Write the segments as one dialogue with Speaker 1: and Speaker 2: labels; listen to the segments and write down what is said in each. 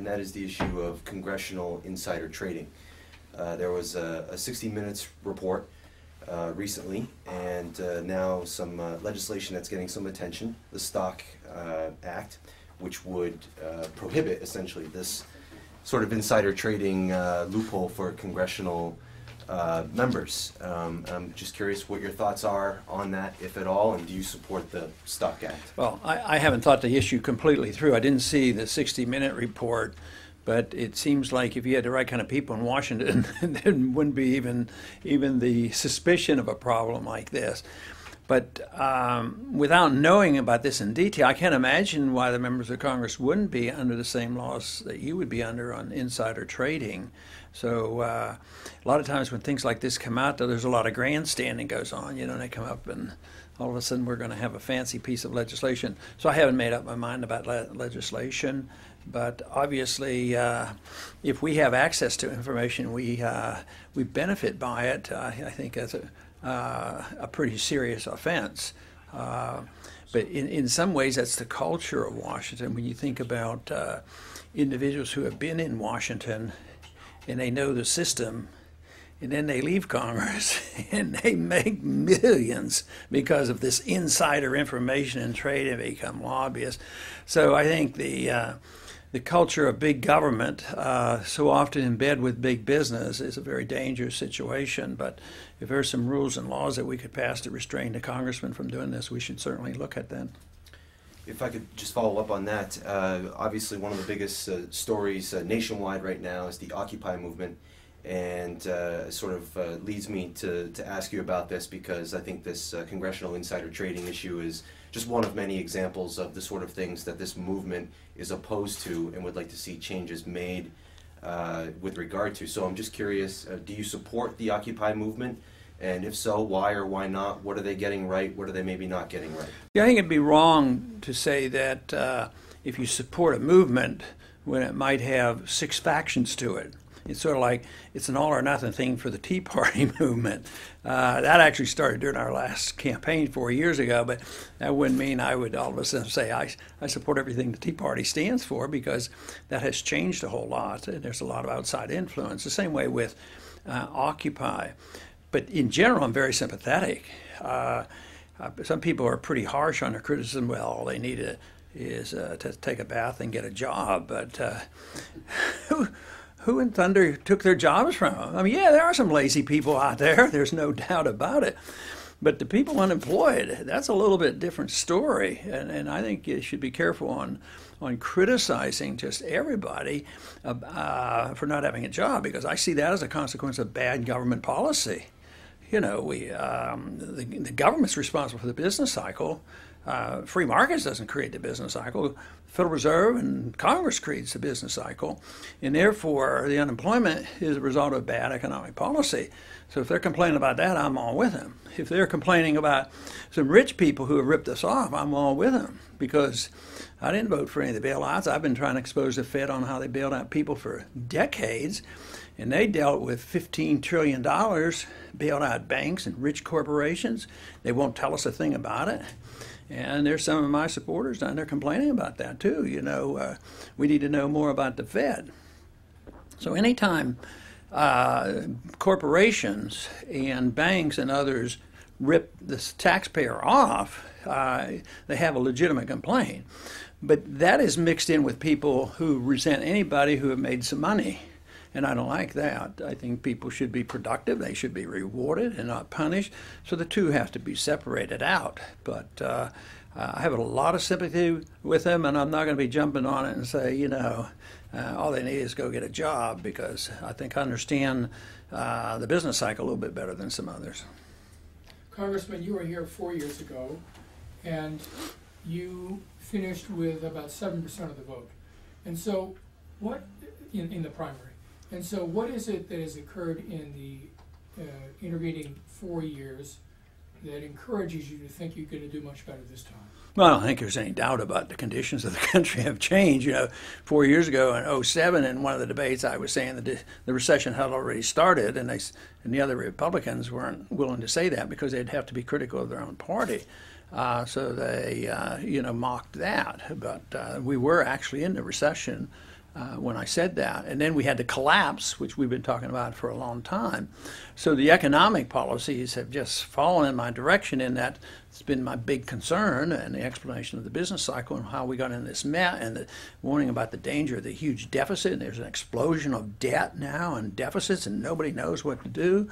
Speaker 1: and that is the issue of congressional insider trading. There was a 60 Minutes report recently, and now some legislation that's getting some attention, the Stock Act, which would prohibit essentially this sort of insider trading loophole for congressional members. I'm just curious what your thoughts are on that, if at all, and do you support the Stock Act?
Speaker 2: Well, I haven't thought the issue completely through. I didn't see the 60-minute report, but it seems like if you had the right kind of people in Washington, there wouldn't be even the suspicion of a problem like this. But without knowing about this in detail, I can't imagine why the members of Congress wouldn't be under the same laws that you would be under on insider trading. So a lot of times when things like this come out, though, there's a lot of grandstanding goes on. You know, they come up and all of a sudden we're going to have a fancy piece of legislation. So I haven't made up my mind about legislation. But obviously, if we have access to information, we benefit by it. I think that's a pretty serious offense. But in some ways, that's the culture of Washington. When you think about individuals who have been in Washington and they know the system, and then they leave Congress and they make millions because of this insider information and trade and become lobbyists. So I think the culture of big government, so often in bed with big business, is a very dangerous situation. But if there are some rules and laws that we could pass to restrain the congressman from doing this, we should certainly look at that.
Speaker 1: If I could just follow up on that, obviously one of the biggest stories nationwide right now is the Occupy movement, and sort of leads me to ask you about this, because I think this congressional insider trading issue is just one of many examples of the sort of things that this movement is opposed to and would like to see changes made with regard to. So I'm just curious, do you support the Occupy movement? And if so, why or why not? What are they getting right? What are they maybe not getting right?
Speaker 2: Yeah, I think it'd be wrong to say that if you support a movement when it might have 6 factions to it. It's sort of like it's an all or nothing thing for the Tea Party movement. That actually started during our last campaign 4 years ago, but that wouldn't mean I would all of a sudden say I support everything the Tea Party stands for, because that has changed a whole lot. There's a lot of outside influence. The same way with Occupy. But in general, I'm very sympathetic. Some people are pretty harsh on their criticism. Well, all they need is to take a bath and get a job. But who in thunder took their jobs from them? I mean, yeah, there are some lazy people out there. There's no doubt about it. But the people unemployed, that's a little bit different story. And I think you should be careful on criticizing just everybody for not having a job, because I see that as a consequence of bad government policy. You know, the government's responsible for the business cycle. Free markets doesn't create the business cycle. The Federal Reserve and Congress creates the business cycle, and therefore the unemployment is a result of bad economic policy. So if they're complaining about that, I'm all with them. If they're complaining about some rich people who have ripped us off, I'm all with them, because I didn't vote for any of the bailouts. I've been trying to expose the Fed on how they bailed out people for decades, and they dealt with $15 trillion, bailed out banks and rich corporations. They won't tell us a thing about it. And there's some of my supporters down there complaining about that too. You know, we need to know more about the Fed. So anytime corporations and banks and others rip the taxpayer off, they have a legitimate complaint. But that is mixed in with people who resent anybody who have made some money. And I don't like that. I think people should be productive. They should be rewarded and not punished. So the two have to be separated out. But I have a lot of sympathy with them, and I'm not going to be jumping on it and say, you know, all they need is go get a job, because I think I understand the business cycle a little bit better than some others.
Speaker 3: Congressman, you were here 4 years ago, and you finished with about 7% of the vote. And so what, in the primary, and so what is it that has occurred in the intervening 4 years that encourages you to think you're going to do much better this time?
Speaker 2: Well, I don't think there's any doubt about the conditions of the country have changed. You know, 4 years ago in '07, in one of the debates, I was saying that the recession had already started, and the other Republicans weren't willing to say that because they'd have to be critical of their own party. So they, mocked that. But we were actually in the recession when I said that. And then we had the collapse, which we've been talking about for a long time. So the economic policies have just fallen in my direction, in that it's been my big concern, and the explanation of the business cycle and how we got in this mess, and the warning about the danger of the huge deficit. And there's an explosion of debt now and deficits, and nobody knows what to do.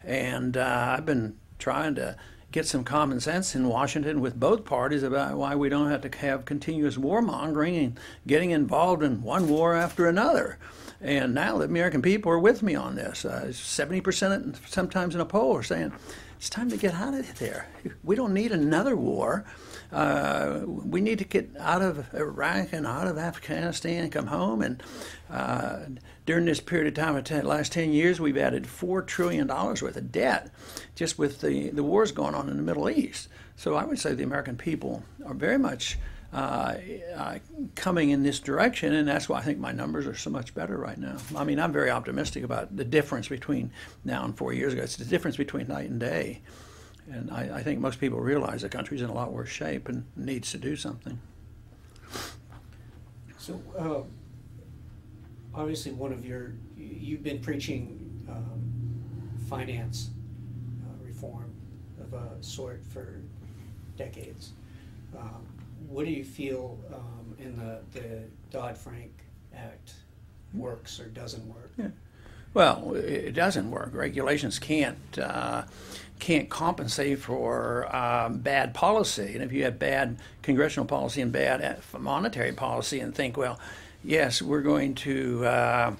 Speaker 2: And I've been trying to get some common sense in Washington with both parties about why we don't have to have continuous warmongering and getting involved in one war after another. And now the American people are with me on this. 70% sometimes in a poll are saying it's time to get out of there. We don't need another war. We need to get out of Iraq and out of Afghanistan and come home. And during this period of time, the last 10 years, we've added $4 trillion worth of debt just with the wars going on in the Middle East. So I would say the American people are very much coming in this direction, and that's why I think my numbers are so much better right now. I mean, I'm very optimistic about the difference between now and 4 years ago. It's the difference between night and day. And I think most people realize the country's in a lot worse shape and needs to do something.
Speaker 4: So, obviously, you've been preaching finance reform of a sort for decades. What do you feel in the Dodd-Frank Act works or doesn't work?
Speaker 2: Yeah. Well, it doesn't work. Regulations can't compensate for bad policy. And if you have bad congressional policy and bad monetary policy, and think, well, yes, we're going to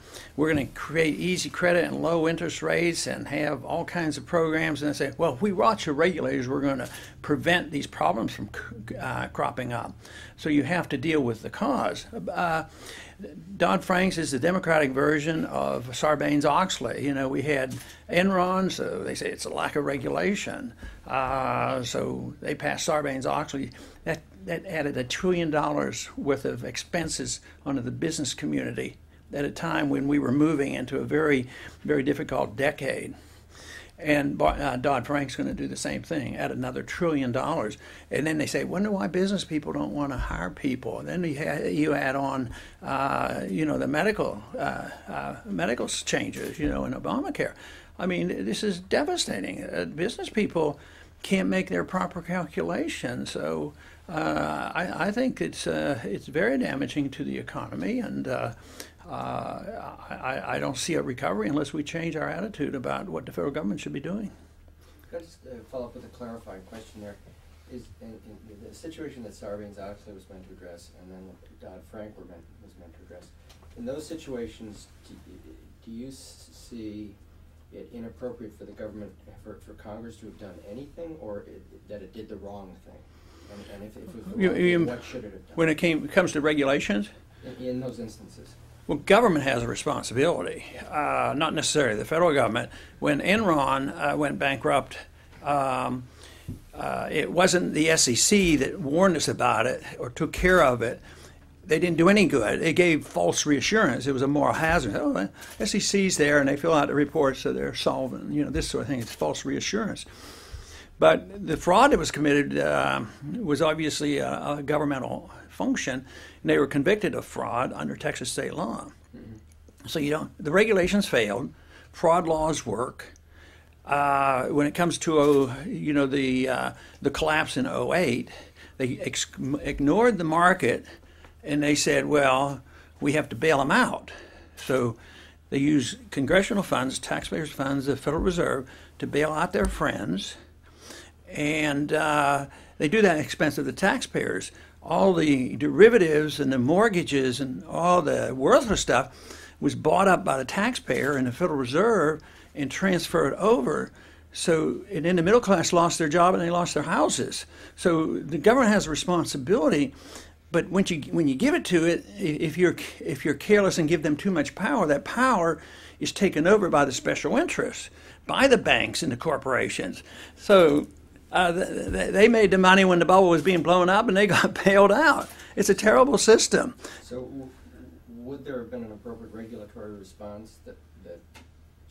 Speaker 2: create easy credit and low interest rates and have all kinds of programs, and say, well, if we watch the regulators, we're going to prevent these problems from cropping up. So you have to deal with the cause. Dodd-Frank's is the Democratic version of Sarbanes-Oxley. You know, we had Enron, so they say it's a lack of regulation. So they passed Sarbanes-Oxley. That added $1 trillion worth of expenses onto the business community at a time when we were moving into a very, very difficult decade. And Dodd-Frank's going to do the same thing, add another $1 trillion. And then they say, wonder why business people don't want to hire people. And then you add on, the medical changes, in Obamacare. I mean, this is devastating. Business people can't make their proper calculations. So I think it's very damaging to the economy, and I don't see a recovery unless we change our attitude about what the federal government should be doing.
Speaker 5: Could I just follow up with a clarifying question there? Is in the situation that Sarbanes-Oxley was meant to address, and then Dodd-Frank was meant to address, in those situations, do you see it inappropriate for the government, for Congress to have done anything, or that it did the wrong thing? And if what should it have done?
Speaker 2: When it comes to regulations?
Speaker 5: In those instances.
Speaker 2: Well, government has a responsibility, not necessarily the federal government. When Enron went bankrupt, it wasn't the SEC that warned us about it or took care of it. They didn't do any good. They gave false reassurance. It was a moral hazard. Oh, SEC's there, and they fill out the reports, so they're solvent. This sort of thing. It's false reassurance. But the fraud that was committed was obviously a governmental function, and they were convicted of fraud under Texas state law. Mm-hmm. So the regulations failed. Fraud laws work. When it comes to the collapse in 2008, they ignored the market, and they said, well, we have to bail them out. So they use congressional funds, taxpayers' funds, the Federal Reserve, to bail out their friends. And they do that at the expense of the taxpayers. All the derivatives and the mortgages and all the worthless stuff was bought up by the taxpayer and the Federal Reserve and transferred over. And then the middle class lost their job and they lost their houses. So the government has a responsibility, but when you give it to it, if you're careless and give them too much power, that power is taken over by the special interests, by the banks and the corporations. So they made the money when the bubble was being blown up, and they got bailed out. It's a terrible system.
Speaker 5: So would there have been an appropriate regulatory response that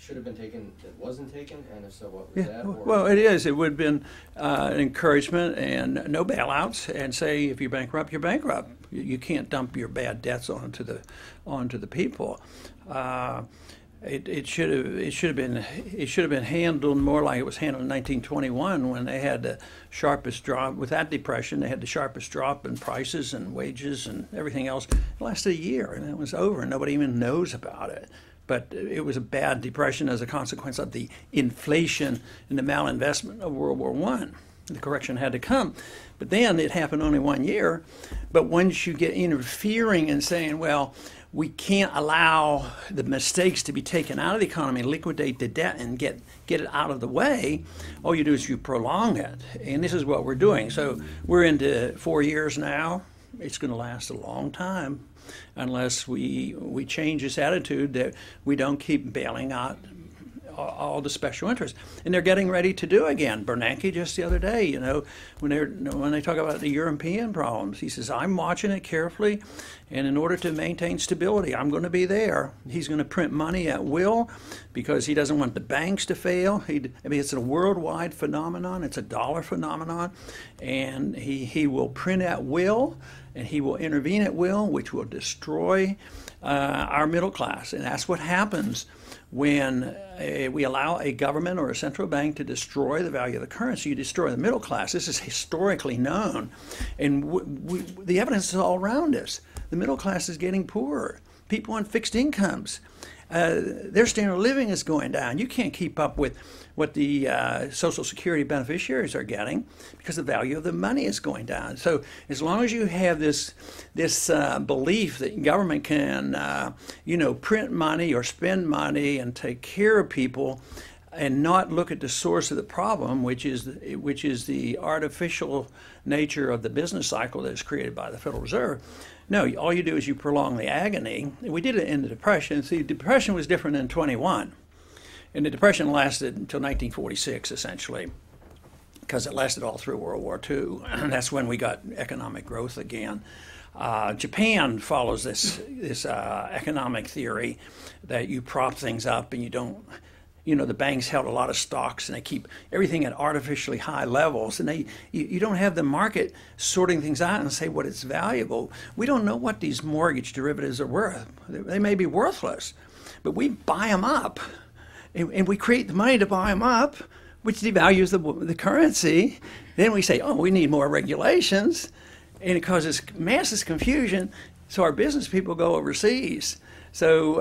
Speaker 5: should have been taken that wasn't taken, and if so, what was that? Or
Speaker 2: Well, it is. It would have been an encouragement and no bailouts, and say if you're bankrupt, you're bankrupt. You can't dump your bad debts onto the people. It should have been handled more like it was handled in 1921 when they had the sharpest drop. With that depression, they had the sharpest drop in prices and wages and everything else. It lasted a year, and it was over, and nobody even knows about it. But it was a bad depression as a consequence of the inflation and the malinvestment of World War I. The correction had to come. But then it happened only 1 year. But once you get interfering and saying, well, we can't allow the mistakes to be taken out of the economy, liquidate the debt and get it out of the way, all you do is you prolong it. And this is what we're doing. So we're into 4 years now. It's going to last a long time unless we change this attitude that we don't keep bailing out all the special interests. And they're getting ready to do again. Bernanke just the other day, when they talk about the European problems, he says, I'm watching it carefully, and in order to maintain stability, I'm going to be there. He's going to print money at will because he doesn't want the banks to fail. It's a worldwide phenomenon. It's a dollar phenomenon, and he will print at will, and he will intervene at will, which will destroy our middle class. And that's what happens when we allow a government or a central bank to destroy the value of the currency. You destroy the middle class. This is historically known, and the evidence is all around us. The middle class is getting poorer. People on fixed incomes, their standard of living is going down. You can't keep up with what the Social Security beneficiaries are getting because the value of the money is going down. So as long as you have this belief that government can, print money or spend money and take care of people, and not look at the source of the problem, which is the artificial nature of the business cycle that is created by the Federal Reserve. No, all you do is you prolong the agony. We did it in the Depression. See, the Depression was different in 21. And the Depression lasted until 1946, essentially, because it lasted all through World War II. And that's when we got economic growth again. Japan follows this economic theory that you prop things up and you don't. The banks held a lot of stocks, and they keep everything at artificially high levels, and you don't have the market sorting things out and say what it's valuable. We don't know what these mortgage derivatives are worth. They may be worthless, but we buy them up, and we create the money to buy them up, which devalues the currency. Then we say, oh, we need more regulations, and it causes massive confusion, so our business people go overseas. So,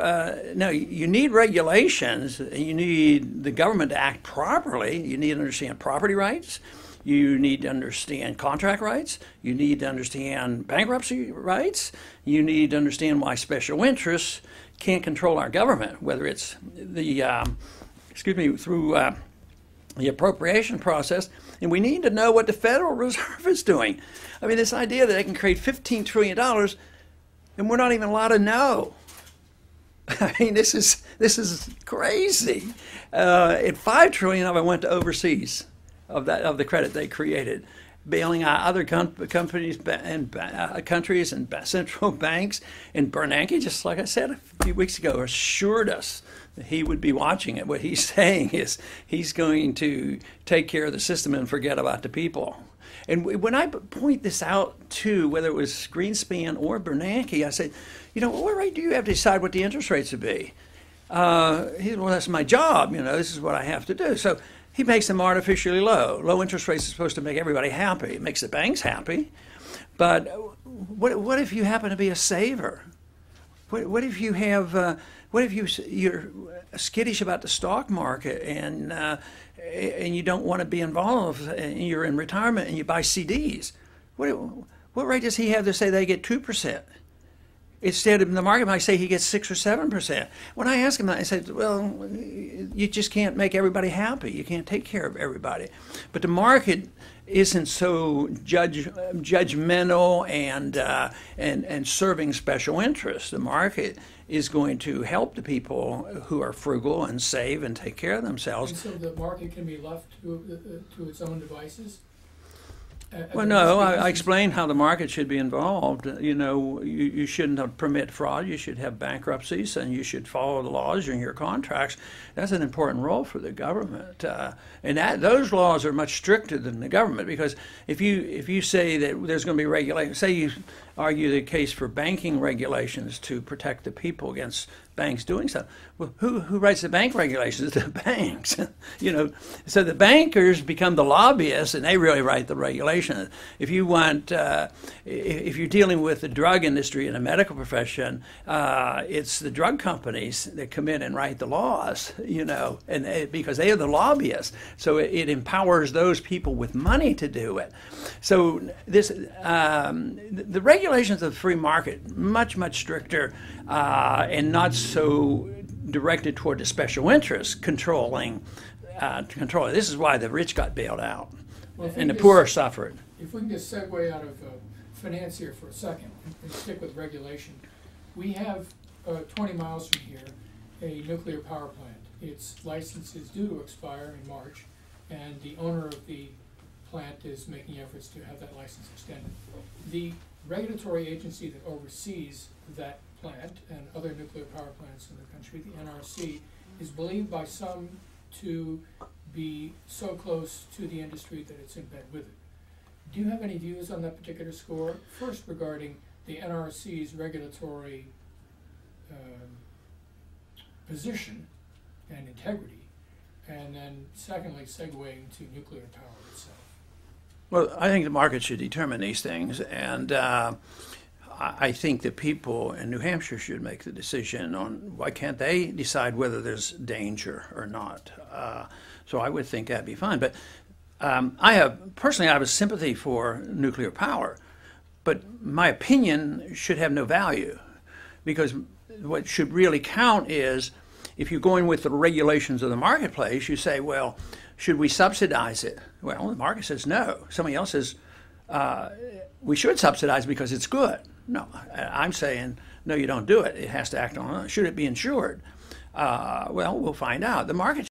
Speaker 2: no, you need regulations. You need the government to act properly. You need to understand property rights. You need to understand contract rights. You need to understand bankruptcy rights. You need to understand why special interests can't control our government, whether it's through the appropriation process. And we need to know what the Federal Reserve is doing. I mean, this idea that they can create $15 trillion, and we're not even allowed to know. I mean, this is crazy. And $5 trillion of it went to overseas of the credit they created, bailing out other companies and countries and central banks. And Bernanke, just like I said a few weeks ago, assured us that he would be watching it. What he's saying is he's going to take care of the system and forget about the people. And when I point this out to whether it was Greenspan or Bernanke, I said, what right do you have to decide what the interest rates would be? He said, well, that's my job. This is what I have to do. So he makes them artificially low. Low interest rates are supposed to make everybody happy. It makes the banks happy. But what if you happen to be a saver? What if you have? What if you're skittish about the stock market and you don't want to be involved, and you're in retirement and you buy CDs? What right does he have to say they get 2%? Instead of the market might say he gets 6 or 7%. When I asked him that, I said, well, you just can't make everybody happy. You can't take care of everybody. But the market isn't so judgmental and serving special interests. The market is going to help the people who are frugal and save and take care of themselves.
Speaker 3: And so the market can be left to its own devices?
Speaker 2: Well, no, I explained how the market should be involved. You know, you shouldn't permit fraud. You should have bankruptcies, and you should follow the laws in your contracts. That's an important role for the government, and those laws are much stricter than the government, because if you say that there's going to be regulation, say you argue the case for banking regulations to protect the people against banks doing stuff. Well, who writes the bank regulations? The banks, you know. So the bankers become the lobbyists, and they really write the regulations. If you want, if you're dealing with the drug industry and the medical profession, it's the drug companies that come in and write the laws, you know, and because they are the lobbyists. So it empowers those people with money to do it. So this, the regulations of the free market, much stricter, and not so directed toward the special interests controlling. This is why the rich got bailed out, and the poor suffered.
Speaker 3: If we can just segue out of finance here for a second and stick with regulation, we have 20 miles from here a nuclear power plant. Its license is due to expire in March, and the owner of the plant is making efforts to have that license extended. The regulatory agency that oversees that plant and other nuclear power plants in the country, the NRC, is believed by some to be so close to the industry that it's in bed with it. Do you have any views on that particular score? First, regarding the NRC's regulatory position and integrity, and then secondly, segueing to nuclear power itself.
Speaker 2: Well, I think the market should determine these things, and I think that people in New Hampshire should make the decision on why can't they decide whether there's danger or not. So I would think that'd be fine. But I have a sympathy for nuclear power, but my opinion should have no value, because what should really count is if you're going with the regulations of the marketplace, you say, well, should we subsidize it? Well, the market says no. Somebody else says we should subsidize because it's good. No, I'm saying, no, you don't do it. It has to act on it. Should it be insured? Well, we'll find out. The market,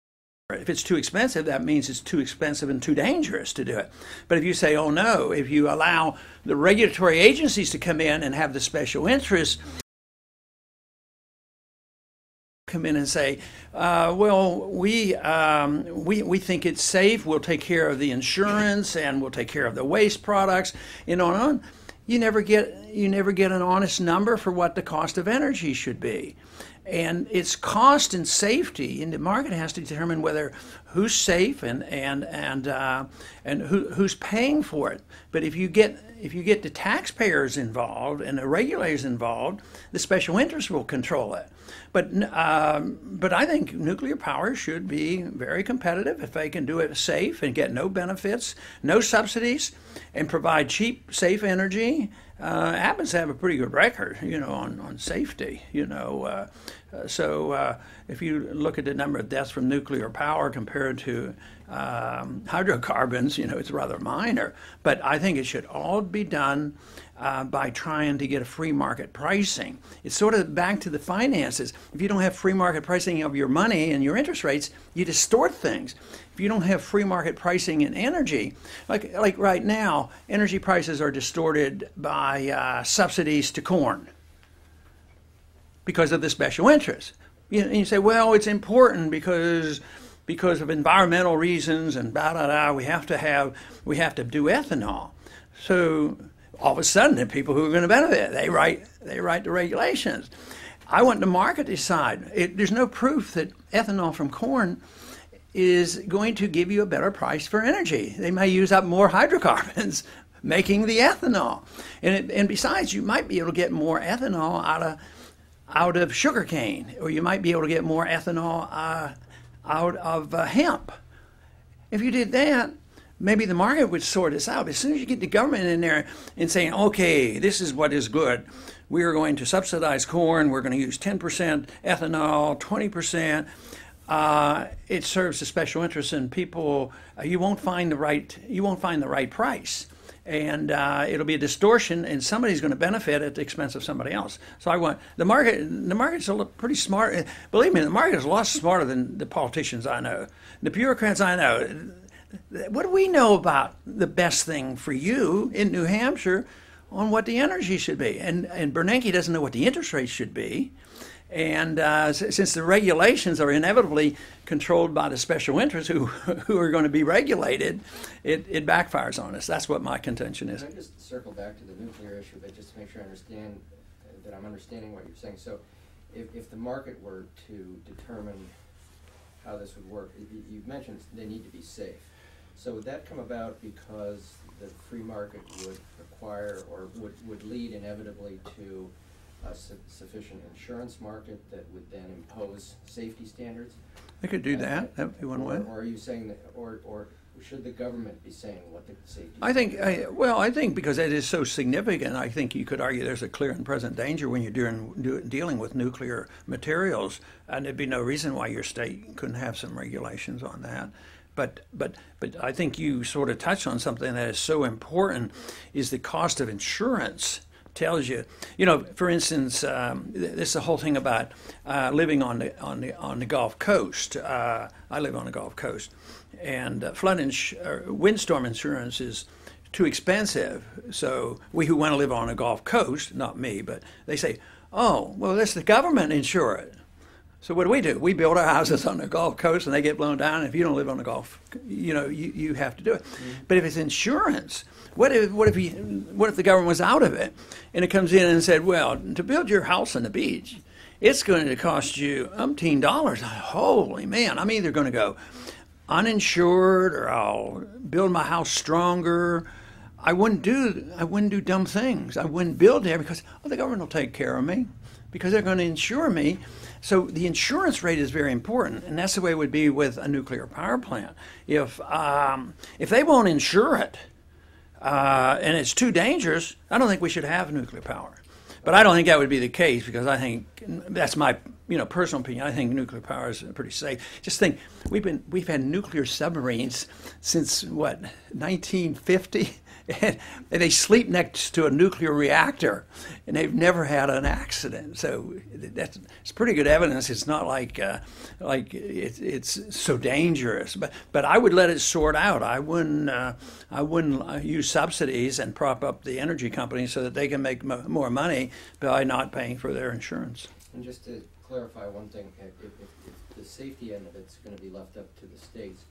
Speaker 2: if it's too expensive, that means it's too expensive and too dangerous to do it. But if you say, oh, no, if you allow the regulatory agencies to come in and have the special interests come in and say, well, we think it's safe, we'll take care of the insurance and we'll take care of the waste products, and on. You never get an honest number for what the cost of energy should be. And it's cost and safety, and the market has to determine whether who's safe and who's paying for it. But if you get the taxpayers involved and the regulators involved, the special interests will control it. But I think nuclear power should be very competitive if they can do it safe and get no benefits, no subsidies, and provide cheap, safe energy. Happens to have a pretty good record, you know, on safety, you know. So if you look at the number of deaths from nuclear power compared to hydrocarbons, you know, it's rather minor. But I think it should all be done by trying to get a free market pricing. It's sort of back to the finances. If you don't have free market pricing of your money and your interest rates, you distort things. If you don't have free market pricing in energy, like right now, energy prices are distorted by subsidies to corn because of the special interest. And you say, well, it's important because of environmental reasons and we have to do ethanol. So all of a sudden, the people who are going to benefit, they write the regulations. I want the market to decide. There's no proof that ethanol from corn is going to give you a better price for energy. They may use up more hydrocarbons making the ethanol, and besides, you might be able to get more ethanol out of sugarcane, or you might be able to get more ethanol out of hemp. If you did that, maybe the market would sort this out. As soon as you get the government in there and saying, okay, this is what is good. We are going to subsidize corn. We're going to use 10% ethanol, 20%. It serves the special interest in people. You won't find the right price. And it'll be a distortion, and somebody's going to benefit at the expense of somebody else. So I want the market. The market's pretty smart. Believe me, the market is a lot smarter than the politicians I know, the bureaucrats I know. what do we know about the best thing for you in New Hampshire on what the energy should be? And Bernanke doesn't know what the interest rate should be. And since the regulations are inevitably controlled by the special interests who are going to be regulated, it backfires on us. That's what my contention is.
Speaker 5: Can I just circle back to the nuclear issue, but just to make sure I understand that I'm understanding what you're saying. So if the market were to determine how this would work, you've mentioned they need to be safe. So would that come about because the free market would require or would lead inevitably to a sufficient insurance market that would then impose safety standards?
Speaker 2: They could do that. That would be one way.
Speaker 5: Or are you saying that, or should the government be saying what the safety
Speaker 2: I think,
Speaker 5: standards
Speaker 2: I think because it is so significant, I think you could argue there's a clear and present danger when you're dealing with nuclear materials, and there'd be no reason why your state couldn't have some regulations on that. But I think you sort of touched on something that is so important, is the cost of insurance. Tells you, for instance, this is the whole thing about living on the Gulf Coast. I live on the Gulf Coast, and windstorm insurance is too expensive. So we who want to live on the Gulf Coast, not me, but they say, oh, well, let the government insure it. So what do? We build our houses on the Gulf Coast, and they get blown down. And if you don't live on the Gulf, you have to do it. Mm-hmm. But if it's insurance, what if the government was out of it, and it comes in and said, well, to build your house on the beach, it's going to cost you $umpteen. Holy man! I'm either going to go uninsured, or I'll build my house stronger. I wouldn't do dumb things. I wouldn't build there because the government will take care of me, because they're going to insure me. So the insurance rate is very important, and that's the way it would be with a nuclear power plant. If they won't insure it, and it's too dangerous, I don't think we should have nuclear power. But I don't think that would be the case, because I think that's my personal opinion. I think nuclear power is pretty safe. Just think, we've had nuclear submarines since 1950. And they sleep next to a nuclear reactor, and they've never had an accident. So it's pretty good evidence. It's not like it's so dangerous. But I would let it sort out. I wouldn't use subsidies and prop up the energy companies so that they can make more money by not paying for their insurance.
Speaker 5: And just to clarify one thing, if the safety end of it's going to be left up to the states,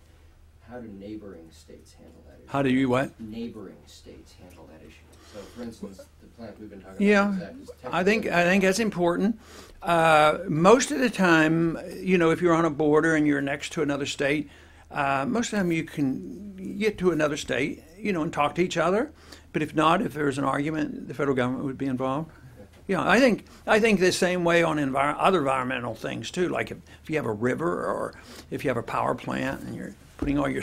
Speaker 5: how do neighboring states handle that issue?
Speaker 2: How do you what?
Speaker 5: Neighboring states handle that issue. So, for instance, the plant we've been talking about. Yeah,
Speaker 2: I think that's important. Most of the time, if you're on a border and you're next to another state, most of the time you can get to another state, and talk to each other. But if not, if there's an argument, the federal government would be involved. I think the same way on other environmental things too. Like if you have a river, or if you have a power plant and you're putting all your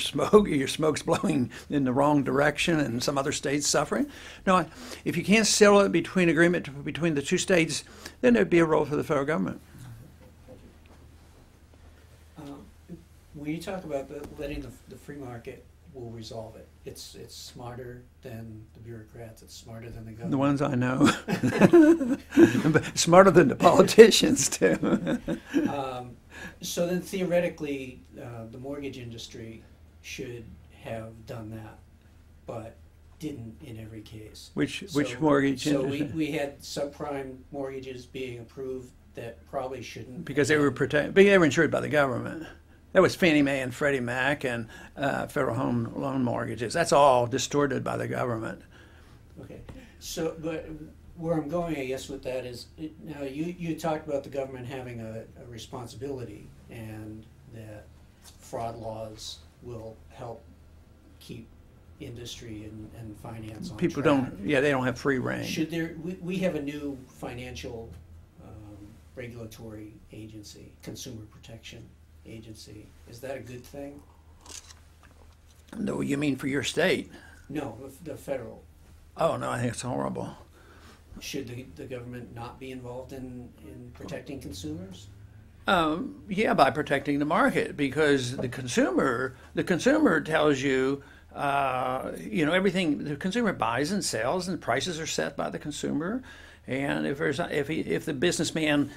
Speaker 2: smoke's blowing in the wrong direction, and some other states suffering. No, if you can't settle it agreement between the two states, then there'd be a role for the federal government.
Speaker 4: When you talk about letting the free market will resolve it, it's smarter than the bureaucrats. It's smarter than the government.
Speaker 2: The ones I know, but smarter than the politicians too.
Speaker 4: So then theoretically, the mortgage industry should have done that, but didn't in every case.
Speaker 2: Which mortgage industry?
Speaker 4: So we had subprime mortgages being approved that probably shouldn't.
Speaker 2: Because they were they were insured by the government. That was Fannie Mae and Freddie Mac and federal home loan mortgages. That's all distorted by the government.
Speaker 4: Okay. So, but where I'm going, I guess, with that is, now you talked about the government having a responsibility, and that fraud laws will help keep industry and finance on
Speaker 2: People
Speaker 4: track.
Speaker 2: they don't have free reign.
Speaker 4: Should there, we have a new financial regulatory agency, consumer protection agency. Is that a good thing?
Speaker 2: No, you mean for your state?
Speaker 4: No, the federal.
Speaker 2: Oh no, I think it's horrible.
Speaker 4: Should the government not be involved in protecting consumers?
Speaker 2: Yeah, by protecting the market, because the consumer tells you, everything. The consumer buys and sells, and prices are set by the consumer. And if I'm the businessman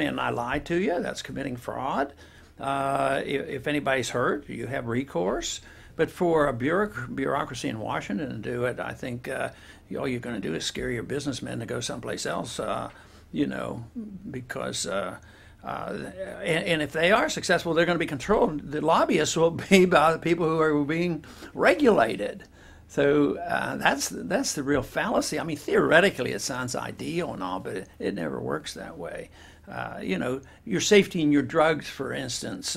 Speaker 2: and I lie to you, that's committing fraud. If anybody's hurt, you have recourse. But for a bureaucracy in Washington to do it, I think all you're going to do is scare your businessmen to go someplace else, because and if they are successful, they're going to be controlled. The lobbyists will be by the people who are being regulated. So that's the real fallacy. I mean, theoretically, it sounds ideal and all, but it never works that way. Your safety in your drugs, for instance,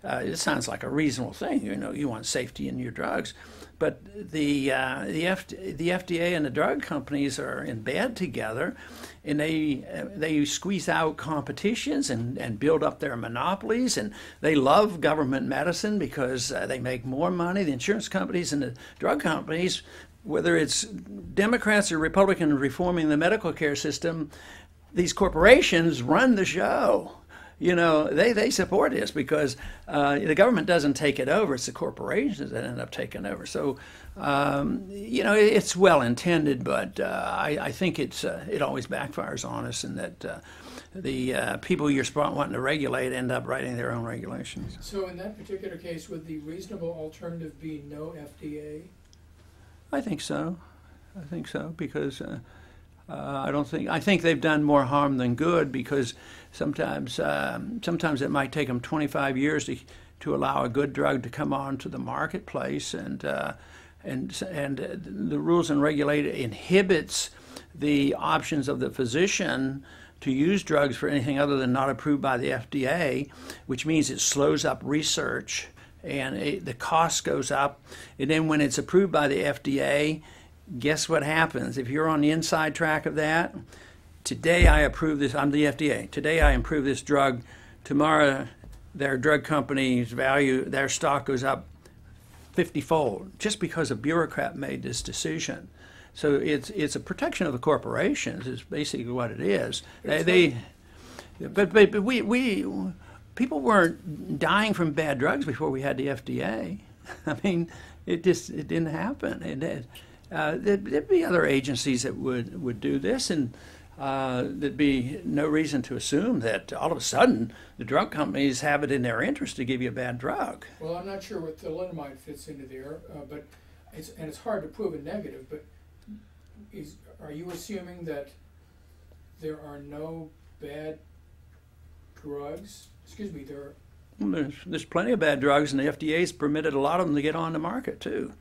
Speaker 2: it sounds like a reasonable thing. You want safety in your drugs, but the FDA and the drug companies are in bed together, and they squeeze out competitions and build up their monopolies, and they love government medicine because they make more money. The insurance companies and the drug companies, whether it's Democrats or Republicans reforming the medical care system, these corporations run the show. They support this because the government doesn't take it over. It's the corporations that end up taking over. So, it's well intended, but I think it always backfires on us, and that the people you're wanting to regulate end up writing their own regulations.
Speaker 3: So in that particular case, would the reasonable alternative be no FDA?
Speaker 2: I think so, because I think they've done more harm than good, because sometimes it might take them 25 years to allow a good drug to come onto the marketplace, and the rules and regulation inhibits the options of the physician to use drugs for anything other than not approved by the FDA, which means it slows up research and the cost goes up. And then when it's approved by the FDA, guess what happens? If you're on the inside track of that, today I approve this, I'm the FDA, today I approve this drug, tomorrow their drug company's value, their stock goes up 50-fold, just because a bureaucrat made this decision. So it's a protection of the corporations is basically what it is. But people weren't dying from bad drugs before we had the FDA. I mean, it didn't happen. There'd be other agencies that would do this, and there'd be no reason to assume that all of a sudden the drug companies have it in their interest to give you a bad drug.
Speaker 3: Well, I'm not sure what thalidomide fits into there, but it's hard to prove a negative. But are you assuming that there are no bad drugs? Excuse me,
Speaker 2: There's plenty of bad drugs, and the FDA's permitted a lot of them to get on the market too.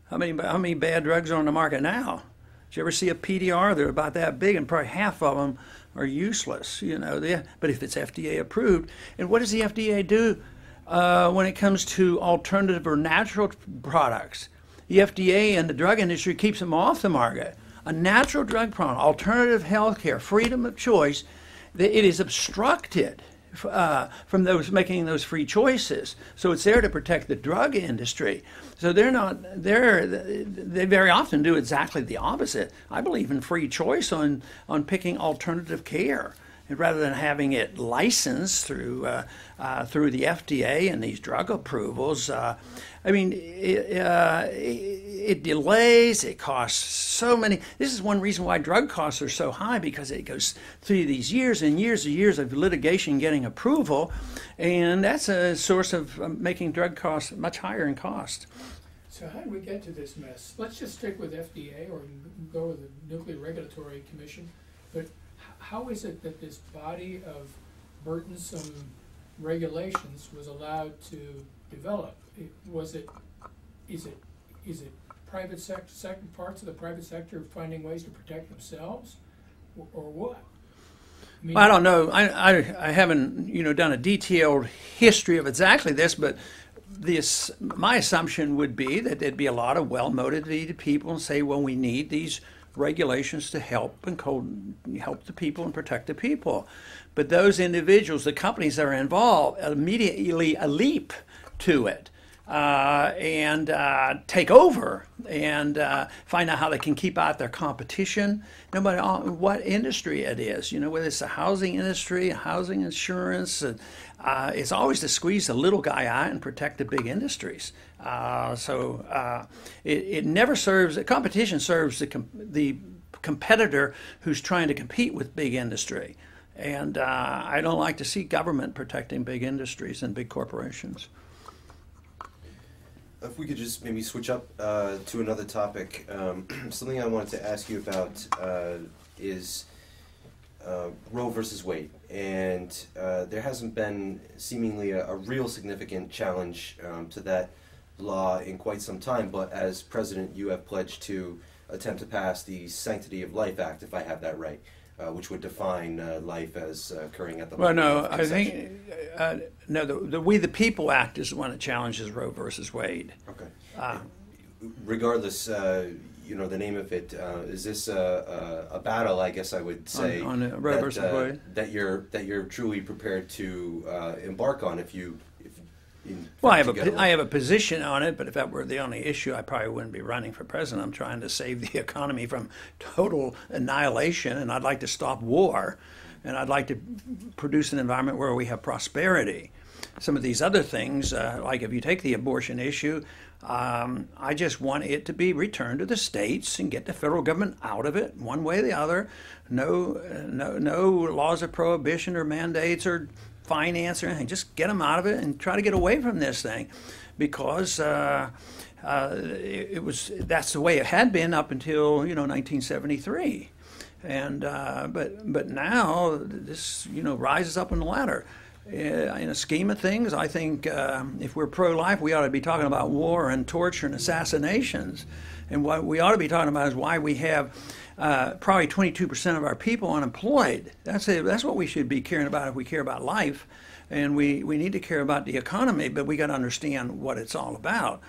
Speaker 2: How many bad drugs are on the market now? Did you ever see a PDR? They're about that big, and probably half of them are useless. But if it's FDA approved, and what does the FDA do when it comes to alternative or natural products? The FDA and the drug industry keeps them off the market. A natural drug product, alternative health care, freedom of choice, it is obstructed from those making those free choices. So it's there to protect the drug industry. So they very often do exactly the opposite. I believe in free choice on picking alternative care, and rather than having it licensed through the FDA and these drug approvals. It delays, it costs so many. This is one reason why drug costs are so high, because it goes through these years and years and years of litigation getting approval, and that's a source of making drug costs much higher in cost.
Speaker 3: So how do we get to this mess? Let's just stick with FDA or go with the Nuclear Regulatory Commission, but how is it that this body of burdensome regulations was allowed to develop? Is it private sector parts of the private sector finding ways to protect themselves, or what?
Speaker 2: I don't know. I haven't done a detailed history of exactly this, but my assumption would be that there'd be a lot of well-motivated people and say, well, we need these regulations to help the people and protect the people. But those individuals, the companies that are involved, immediately leap to it and take over and find out how they can keep out their competition, no matter what industry it is. Whether it's the housing industry, housing insurance, it's always to squeeze the little guy out and protect the big industries. It never serves. Competition serves the competitor who's trying to compete with big industry. And I don't like to see government protecting big industries and big corporations.
Speaker 1: If we could just maybe switch up to another topic, something I wanted to ask you about is Roe versus Wade, and there hasn't been seemingly a real significant challenge to that law in quite some time, but as president you have pledged to attempt to pass the Sanctity of Life Act, if I have that right, which would define life as occurring at the
Speaker 2: Well,
Speaker 1: moment
Speaker 2: no,
Speaker 1: of
Speaker 2: I
Speaker 1: conception.
Speaker 2: think, no, the We the People Act is the one that challenges Roe versus Wade.
Speaker 1: Okay. Regardless, you know, the name of it, is this a battle, I guess I would say,
Speaker 2: On Roe versus Wade?
Speaker 1: that you're truly prepared to embark on if
Speaker 2: Well,
Speaker 1: together?
Speaker 2: I have a position on it, but if that were the only issue, I probably wouldn't be running for president. I'm trying to save the economy from total annihilation, and I'd like to stop war, and I'd like to produce an environment where we have prosperity. Some of these other things, like if you take the abortion issue, I just want it to be returned to the states and get the federal government out of it, one way or the other. No laws of prohibition or mandates or finance or anything. Just get them out of it and try to get away from this thing, because that's the way it had been up until 1973, and but now this rises up on the ladder. In a scheme of things, I think if we're pro-life, we ought to be talking about war and torture and assassinations, and what we ought to be talking about is why we have probably 22% of our people unemployed. That's what we should be caring about if we care about life, and we need to care about the economy, but we got to understand what it's all about.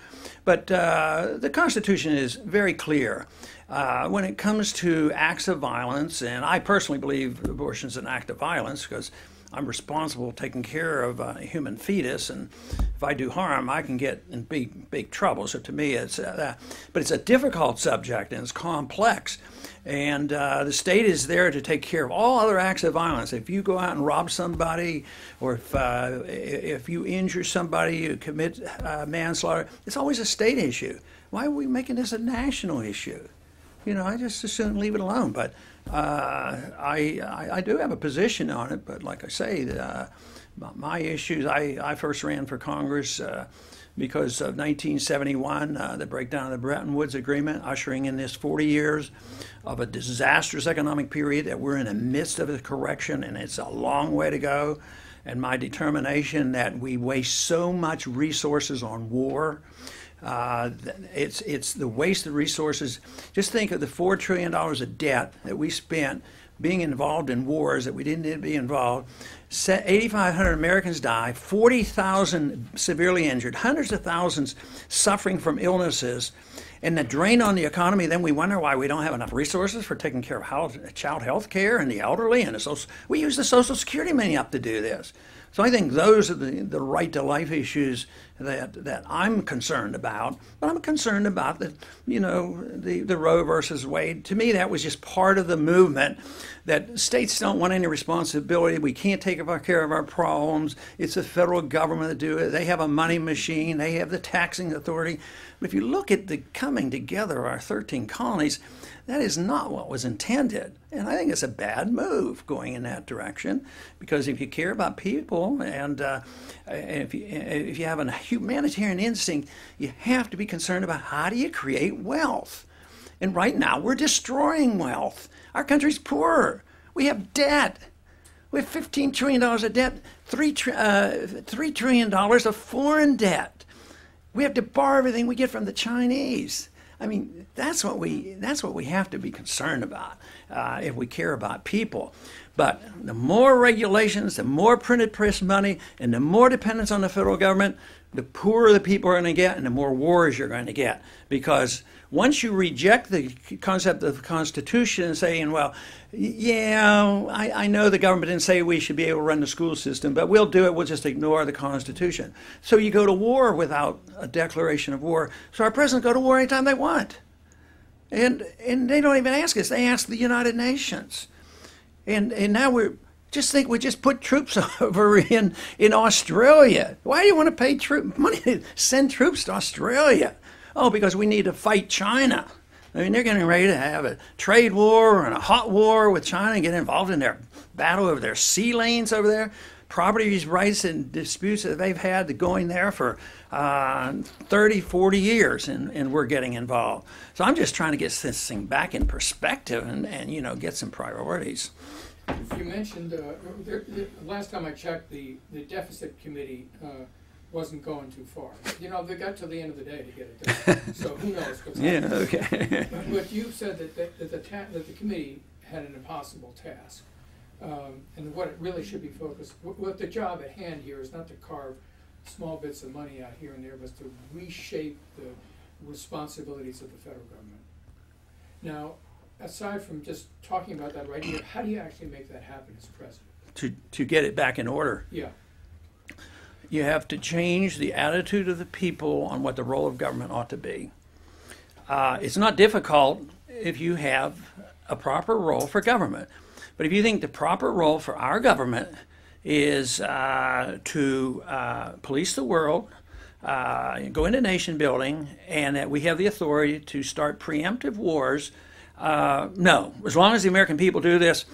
Speaker 2: But the Constitution is very clear when it comes to acts of violence, and I personally believe abortion is an act of violence because I'm responsible for taking care of a human fetus, and if I do harm, I can get in big trouble. So to me, it's but it's a difficult subject and it's complex, and the state is there to take care of all other acts of violence. If you go out and rob somebody, or if you injure somebody, you commit manslaughter, it's always a state issue. Why are we making this a national issue? I just as soon leave it alone. But I do have a position on it. But like I say, my issues, I first ran for Congress because of 1971, the breakdown of the Bretton Woods Agreement, ushering in this 40 years of a disastrous economic period that we're in the midst of a correction, and it's a long way to go. And my determination that we waste so much resources on war. It's the waste of resources. Just think of the $4 trillion of debt that we spent being involved in wars that we didn't need to be involved. 8,500 Americans die, 40,000 severely injured, hundreds of thousands suffering from illnesses, and the drain on the economy. Then we wonder why we don't have enough resources for taking care of child health care and the elderly. And we use the Social Security money up to do this. So I think those are the right to life issues that I'm concerned about. But I'm concerned about the Roe versus Wade. To me, that was just part of the movement that states don't want any responsibility. We can't take care of our problems. It's the federal government that do it. They have a money machine. They have the taxing authority. But if you look at the coming together of our 13 colonies, that is not what was intended. And I think it's a bad move going in that direction, because if you care about people and if you have a humanitarian instinct, you have to be concerned about how do you create wealth. And right now we're destroying wealth. Our country's poor. We have debt. We have $15 trillion of debt, $3 trillion of foreign debt. We have to borrow everything we get from the Chinese. I mean, that's what we have to be concerned about if we care about people. But the more regulations, the more printed press money, and the more dependence on the federal government, the poorer the people are going to get, and the more wars you're going to get. Because once you reject the concept of the Constitution and saying, well, yeah, I know the government didn't say we should be able to run the school system, but we'll do it, we'll just ignore the Constitution. So you go to war without a declaration of war. So our presidents go to war anytime they want. And they don't even ask us, they ask the United Nations. And now we just put troops over in Australia. Why do you want to pay money to send troops to Australia? Oh, because we need to fight China. I mean, they're getting ready to have a trade war and a hot war with China and get involved in their battle over their sea lanes over there. property rights and disputes that they've had going there for 30, 40 years, and we're getting involved. So I'm just trying to get this thing back in perspective and you know, get some priorities.
Speaker 3: You mentioned, last time I checked, the deficit committee wasn't going too far. You know, they got to the end of the day to get it done. So who knows what's happening.
Speaker 2: Yeah, okay.
Speaker 3: But you said that the committee had an impossible task. And what it really should be focused, what the job at hand here is not to carve small bits of money out here and there, but to reshape the responsibilities of the federal government. Now, aside from just talking about that right here, how do you actually make that happen as president?
Speaker 2: To get it back in order.
Speaker 3: Yeah.
Speaker 2: You have to change the attitude of the people on what the role of government ought to be. It's not difficult if you have a proper role for government. But if you think the proper role for our government is to police the world, go into nation building, and that we have the authority to start preemptive wars, no. As long as the American people do this,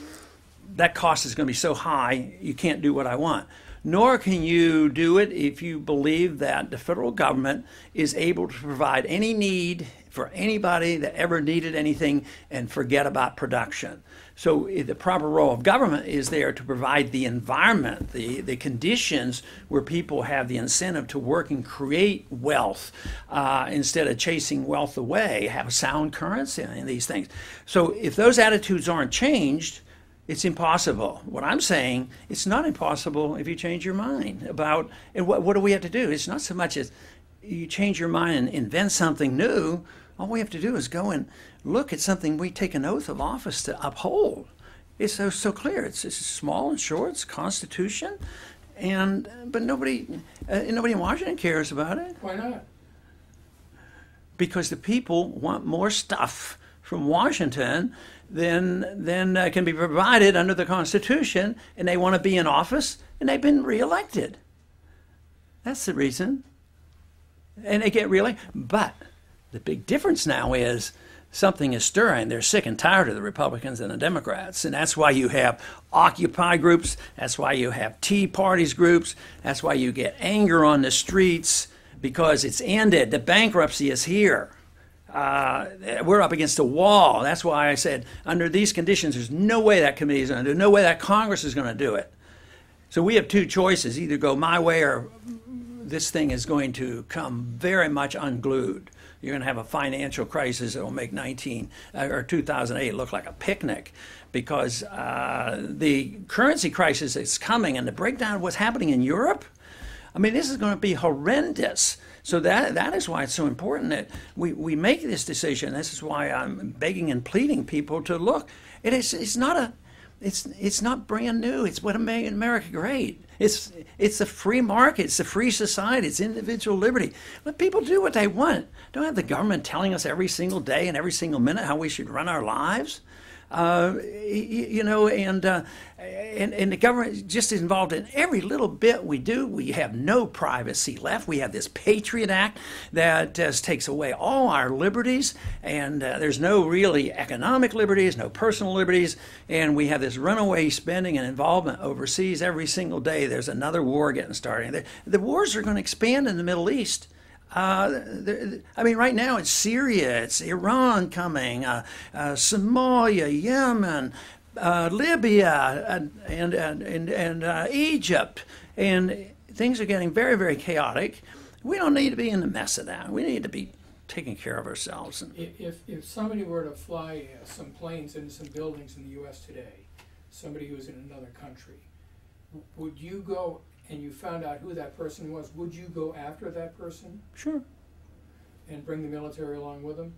Speaker 2: that cost is going to be so high, you can't do what I want. Nor can you do it if you believe that the federal government is able to provide any need for anybody that ever needed anything and forget about production. So the proper role of government is there to provide the environment, the conditions where people have the incentive to work and create wealth instead of chasing wealth away, have a sound currency in these things. So if those attitudes aren't changed, it's impossible. What I'm saying, it's not impossible if you change your mind about, and what do we have to do? It's not so much as you change your mind and invent something new. All we have to do is go and look at something we take an oath of office to uphold. It's so clear. It's small and short. It's Constitution, but nobody in Washington cares about it.
Speaker 3: Why not?
Speaker 2: Because the people want more stuff from Washington than can be provided under the Constitution, and they want to be in office, and they've been reelected. That's the reason. And they get reelected. But the big difference now is something is stirring. They're sick and tired of the Republicans and the Democrats, and that's why you have Occupy groups. That's why you have Tea Parties groups. That's why you get anger on the streets, because it's ended. The bankruptcy is here. We're up against a wall. That's why I said, under these conditions, there's no way that committee is going to do it, no way that Congress is going to do it. So we have two choices: either go my way, or this thing is going to come very much unglued. You're going to have a financial crisis that will make 2008 look like a picnic, because the currency crisis is coming, and the breakdown of what's happening in Europe, I mean, this is going to be horrendous. So that is why it's so important that we make this decision. This is why I'm begging and pleading people to look. It's not brand new. It's what made America great. It's the free market. It's the free society. It's individual liberty. Let people do what they want. Don't have the government telling us every single day and every single minute how we should run our lives. You know, and the government is just involved in every little bit we do. We have no privacy left. We have this Patriot Act that takes away all our liberties, and there's no really economic liberties, no personal liberties, and we have this runaway spending and involvement overseas. Every single day there's another war getting started. The wars are going to expand in the Middle East. I mean, right now it's Syria, it's Iran coming, Somalia, Yemen, Libya, and Egypt, and things are getting very, very chaotic. We don't need to be in the mess of that. We need to be taking care of ourselves.
Speaker 3: If somebody were to fly some planes into some buildings in the U.S. today, somebody who's in another country, would you go? And you found out who that person was, would you go after that person?
Speaker 2: Sure.
Speaker 3: And bring the military along with them?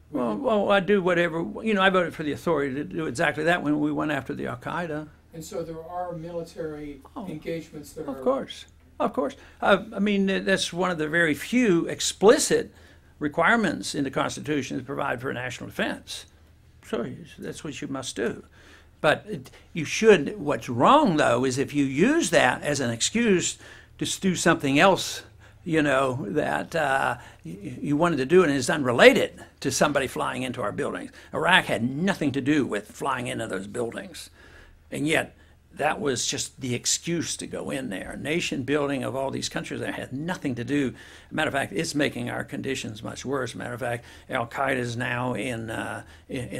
Speaker 2: Well, I do whatever. You know, I voted for the authority to do exactly that when we went after the Al-Qaeda.
Speaker 3: And so there are military engagements that are...
Speaker 2: Of course. Of course. I mean, that's one of the very few explicit requirements in the Constitution to provide for national defense. So that's what you must do. But you should. What's wrong, though, is if you use that as an excuse to do something else, you know, that you wanted to do and is unrelated to somebody flying into our buildings. Iraq had nothing to do with flying into those buildings. And yet that was just the excuse to go in there. Nation building of all these countries that had nothing to do. Matter of fact, it's making our conditions much worse. Matter of fact, Al Qaeda is now in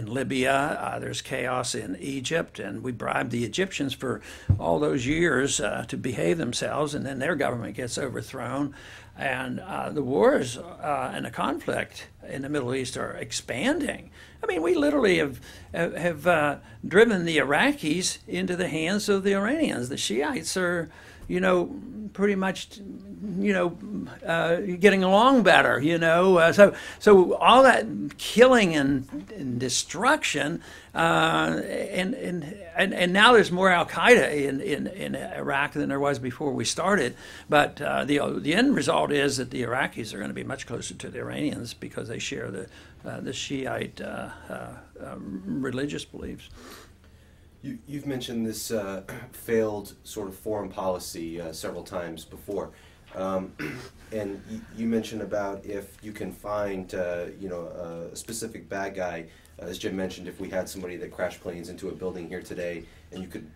Speaker 2: Libya. There's chaos in Egypt, and we bribed the Egyptians for all those years to behave themselves, and then their government gets overthrown. And the wars and the conflict in the Middle East are expanding. I mean, we literally have driven the Iraqis into the hands of the Iranians. The Shiites are, pretty much, getting along better. So all that killing and destruction, and now there's more Al Qaeda in Iraq than there was before we started. But the end result is that the Iraqis are going to be much closer to the Iranians because they share the Shiite religious beliefs.
Speaker 1: You've mentioned this failed sort of foreign policy several times before, and you mentioned about if you can find a specific bad guy. As Jim mentioned, if we had somebody that crashed planes into a building here today, and you could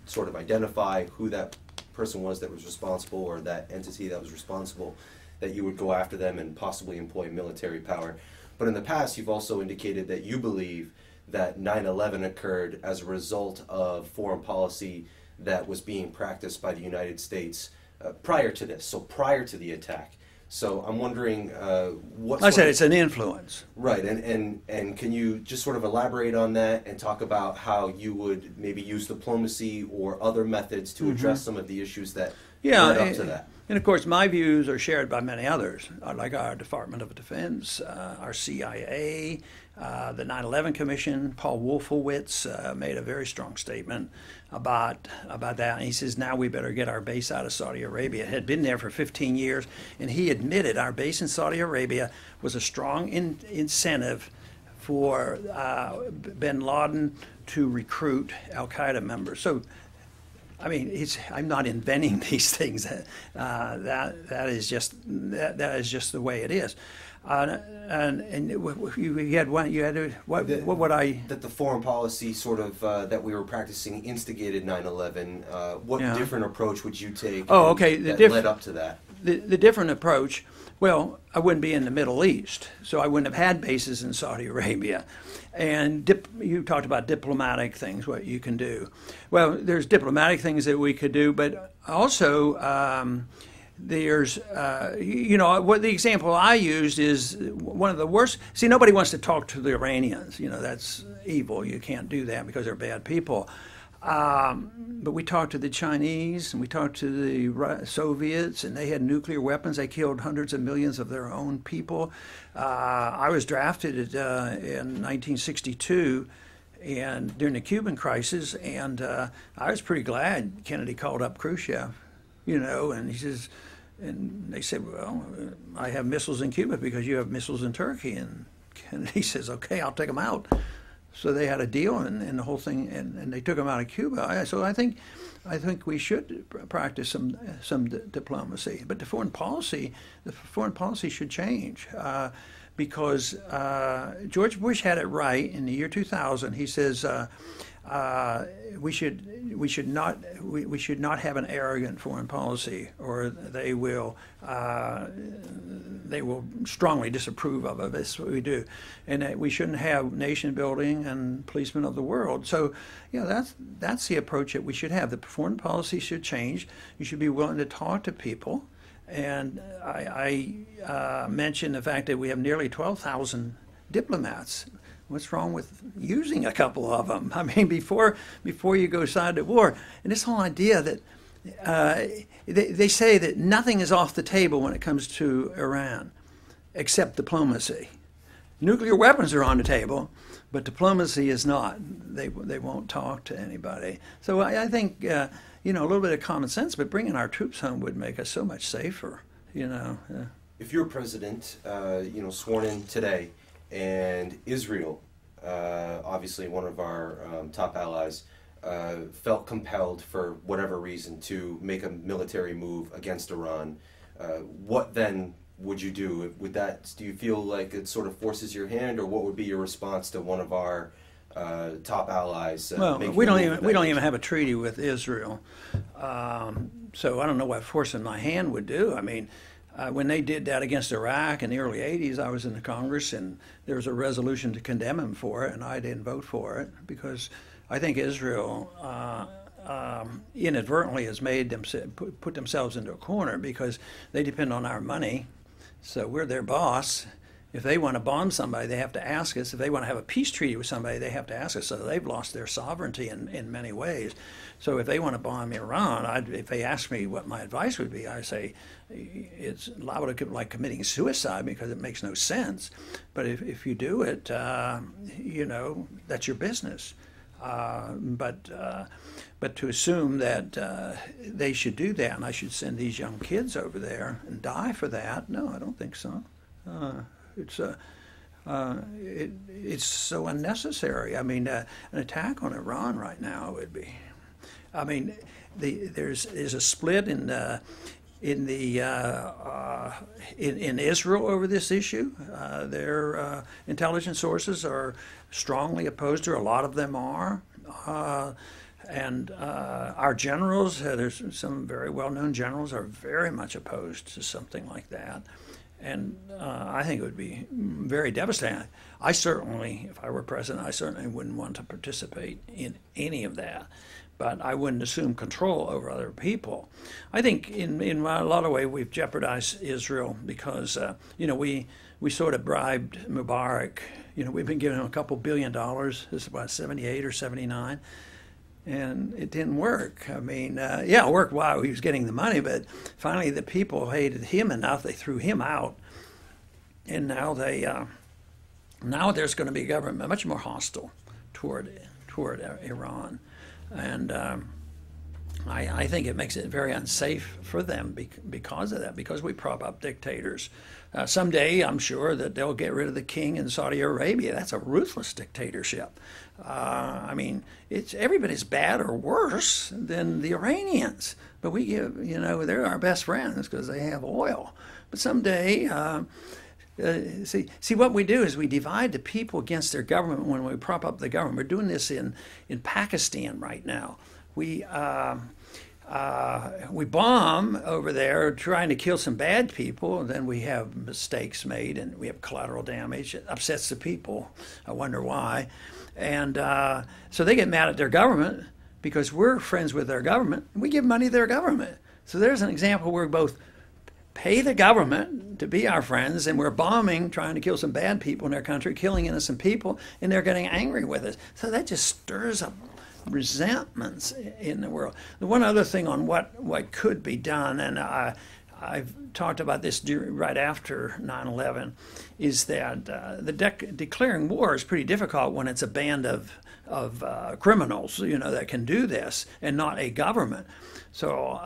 Speaker 1: sort of identify who that person was that was responsible, or that entity that was responsible, that you would go after them and possibly employ military power. But in the past, you've also indicated that you believe that 9/11 occurred as a result of foreign policy that was being practiced by the United States prior to this, so prior to the attack. So I'm wondering what...
Speaker 2: I said it's an influence.
Speaker 1: Right, and can you just sort of elaborate on that and talk about how you would maybe use diplomacy or other methods to address some of the issues that led up to that?
Speaker 2: And of course, my views are shared by many others, like our Department of Defense, our CIA, the 9/11 Commission. Paul Wolfowitz made a very strong statement about that. And he says, now we better get our base out of Saudi Arabia. It had been there for 15 years, and he admitted our base in Saudi Arabia was a strong incentive for bin Laden to recruit al-Qaeda members. So, I mean, I'm not inventing these things. That is just the way it is. And you had one. You had what would I?
Speaker 1: That the foreign policy sort of that we were practicing instigated 9/11. What different approach would you take?
Speaker 2: Oh, okay.
Speaker 1: That led up to that.
Speaker 2: The different approach. Well, I wouldn't be in the Middle East, so I wouldn't have had bases in Saudi Arabia. And you talked about diplomatic things, what you can do. Well, there's diplomatic things that we could do, but also there's, what the example I used is one of the worst. See, nobody wants to talk to the Iranians. That's evil. You can't do that because they're bad people. But we talked to the Chinese, and we talked to the Soviets, and they had nuclear weapons. They killed hundreds of millions of their own people. I was drafted in 1962 and during the Cuban crisis, and I was pretty glad Kennedy called up Khrushchev, and he says, and they said, well, I have missiles in Cuba because you have missiles in Turkey. And Kennedy says, okay, I'll take them out. So they had a deal, and the whole thing, and they took them out of Cuba. So I think we should practice some diplomacy, but the foreign policy should change because George Bush had it right in the year 2000. He says we should not have an arrogant foreign policy, or they will strongly disapprove of it. That's what we do, and we shouldn't have nation building and policemen of the world. So, that's the approach that we should have. The foreign policy should change. You should be willing to talk to people, and I mentioned the fact that we have nearly 12,000 diplomats. What's wrong with using a couple of them? I mean, before you go side to war, and this whole idea that they say that nothing is off the table when it comes to Iran, except diplomacy. Nuclear weapons are on the table, but diplomacy is not. They won't talk to anybody. So I think a little bit of common sense, but bringing our troops home would make us so much safer.
Speaker 1: If you're president, sworn in today, and Israel, obviously one of our top allies, felt compelled for whatever reason to make a military move against Iran, what then would you do? Do you feel like it sort of forces your hand, or what would be your response to one of our top allies.
Speaker 2: Well,
Speaker 1: making
Speaker 2: we
Speaker 1: a
Speaker 2: don't
Speaker 1: move
Speaker 2: even
Speaker 1: in
Speaker 2: we
Speaker 1: that
Speaker 2: don't even
Speaker 1: region.
Speaker 2: have a treaty with Israel, so I don't know what forcing my hand would do. I mean, when they did that against Iraq in the early '80s, I was in the Congress, and there was a resolution to condemn them for it, and I didn't vote for it because I think Israel inadvertently has made them put themselves into a corner because they depend on our money, so we're their boss. If they want to bomb somebody, they have to ask us. If they want to have a peace treaty with somebody, they have to ask us. So they've lost their sovereignty in many ways. So if they want to bomb Iran, if they ask me what my advice would be, I say it's I would like committing suicide because it makes no sense. But if you do it, that's your business. But to assume that they should do that and I should send these young kids over there and die for that, no, I don't think so. It's so unnecessary. I mean, an attack on Iran right now would be. I mean, there's a split in Israel over this issue. Their intelligence sources are strongly opposed to it. A lot of them are. And our generals, there's some very well-known generals, are very much opposed to something like that. And I think it would be very devastating. I certainly, if I were president, I certainly wouldn't want to participate in any of that. But I wouldn't assume control over other people. I think in a lot of ways we've jeopardized Israel because, we sort of bribed Mubarak. We've been giving him a couple $1 billion. This is about 78 or 79. And it didn't work. I mean, it worked while he was getting the money, but finally the people hated him enough they threw him out, and now there's going to be a government much more hostile toward Iran, and I think it makes it very unsafe for them because of that, because we prop up dictators. Someday, I'm sure that they'll get rid of the king in Saudi Arabia. That's a ruthless dictatorship. I mean, it's everybody's bad or worse than the Iranians. But we give, they're our best friends because they have oil. But someday, see, what we do is we divide the people against their government when we prop up the government. We're doing this in Pakistan right now. We bomb over there trying to kill some bad people, and then we have mistakes made and we have collateral damage. It upsets the people. I wonder why. And so they get mad at their government because we're friends with their government. And we give money to their government. So there's an example where we both pay the government to be our friends, and we're bombing, trying to kill some bad people in their country, killing innocent people, and they're getting angry with us. So that just stirs up resentments in the world. The one other thing on what could be done, and I've talked about this right after 9/11, is that declaring war is pretty difficult when it's a band of criminals, that can do this, and not a government. So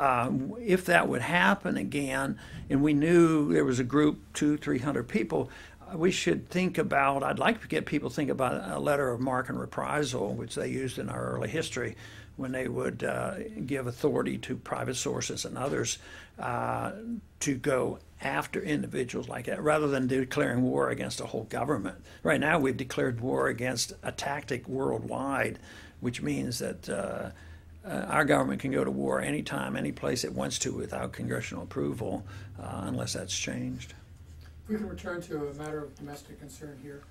Speaker 2: if that would happen again, and we knew there was a group, 200-300 people, we should think about, I'd like to get people to think about a letter of marque and reprisal, which they used in our early history when they would give authority to private sources and others to go after individuals like that, rather than declaring war against a whole government. Right now we've declared war against a tactic worldwide, which means that our government can go to war anytime, any place it wants to without congressional approval, unless that's changed.
Speaker 3: If we can return to a matter of domestic concern here.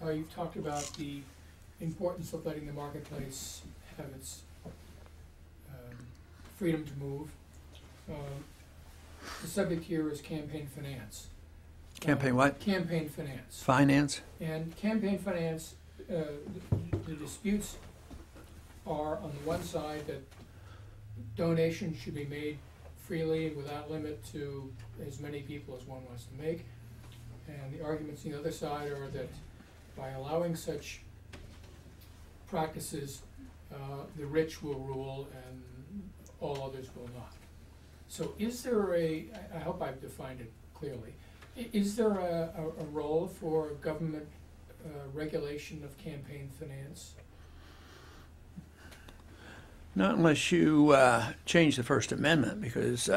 Speaker 3: You've talked about the importance of letting the marketplace have its freedom to move. The subject here is campaign finance.
Speaker 2: Campaign what?
Speaker 3: Campaign finance.
Speaker 2: Finance?
Speaker 3: And campaign finance, the disputes are on the one side that donations should be made freely without limit to as many people as one wants to make. And the arguments on the other side are that by allowing such practices, the rich will rule and all others will not. So is there I hope I've defined it clearly, is there a role for government regulation of campaign finance?
Speaker 2: Not unless you change the First Amendment, because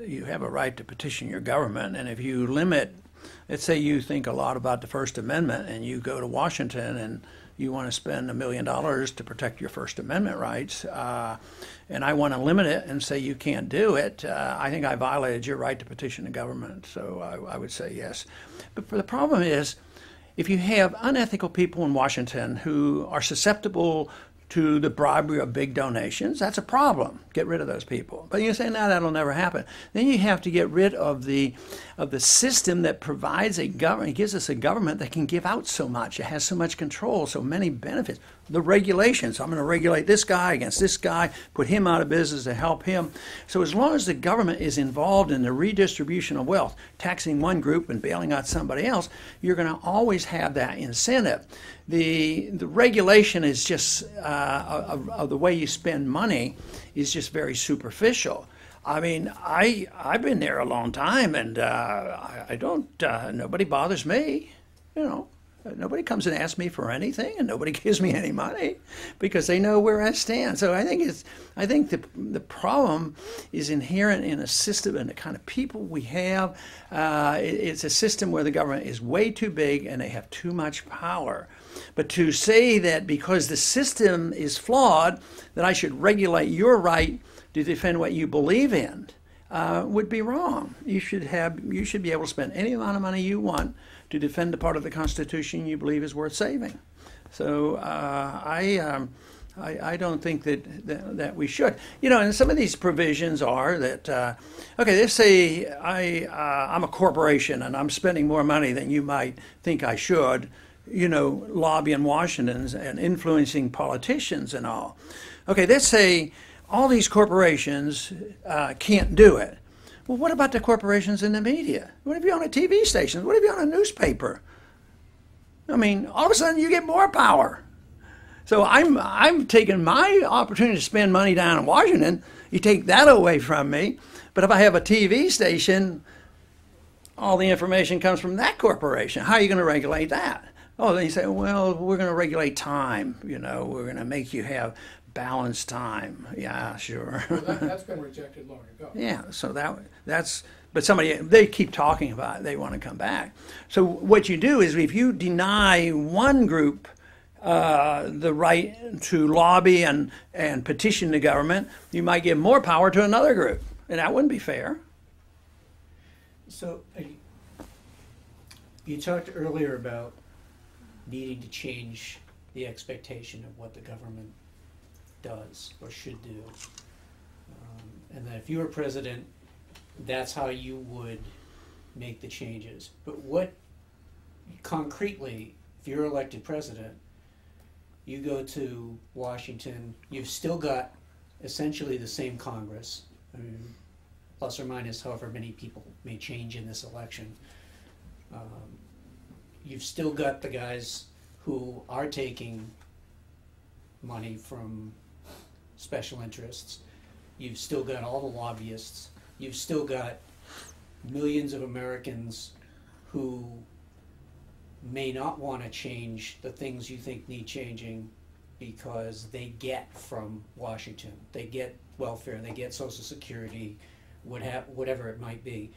Speaker 2: you have a right to petition your government, and if you limit, let's say you think a lot about the First Amendment and you go to Washington and you want to spend $1 million to protect your First Amendment rights, and I want to limit it and say you can't do it, I think I violated your right to petition the government. So I would say yes. But the problem is, if you have unethical people in Washington who are susceptible to the bribery of big donations, that's a problem. Get rid of those people. But you say, no, that'll never happen. Then you have to get rid of the system that provides a government, gives us a government that can give out so much. It has so much control, so many benefits. The regulations, I'm going to regulate this guy against this guy, put him out of business to help him. So as long as the government is involved in the redistribution of wealth, taxing one group and bailing out somebody else, you're going to always have that incentive. The regulation is just, of the way you spend money is just very superficial. I mean, I've been there a long time, and I don't, nobody bothers me, you know. Nobody comes and asks me for anything, and nobody gives me any money because they know where I stand. So I think the problem is inherent in a system and the kind of people we have. It's a system where the government is way too big and they have too much power. But to say that because the system is flawed, that I should regulate your right to defend what you believe in, would be wrong. You should be able to spend any amount of money you want to defend the part of the Constitution you believe is worth saving. So I don't think that we should. You know, and some of these provisions are that, okay, let's say I'm a corporation and I'm spending more money than you might think I should, you know, lobbying Washington and influencing politicians and all. Okay, let's say all these corporations can't do it. Well, what about the corporations in the media? What if you're on a TV station? What if you're on a newspaper? I mean, all of a sudden you get more power. So I'm taking my opportunity to spend money down in Washington. You take that away from me. But if I have a TV station, all the information comes from that corporation. How are you going to regulate that? Oh, then you say, well, we're going to regulate time. You know, we're going to make you have balanced time. Yeah, sure.
Speaker 3: Well, that's been rejected long ago.
Speaker 2: Yeah, so that's, but they keep talking about it. They want to come back. So what you do is if you deny one group the right to lobby and petition the government, you might give more power to another group, and that wouldn't be fair.
Speaker 4: So you talked earlier about needing to change the expectation of what the government does or should do, and that if you were president, that's how you would make the changes. But what concretely, if you're elected president, you go to Washington, you've still got essentially the same Congress, I mean, plus or minus however many people may change in this election. You've still got the guys who are taking money from special interests. You've still got all the lobbyists. You've still got millions of Americans who may not want to change the things you think need changing because they get from Washington. They get welfare, they get Social Security, whatever it might be.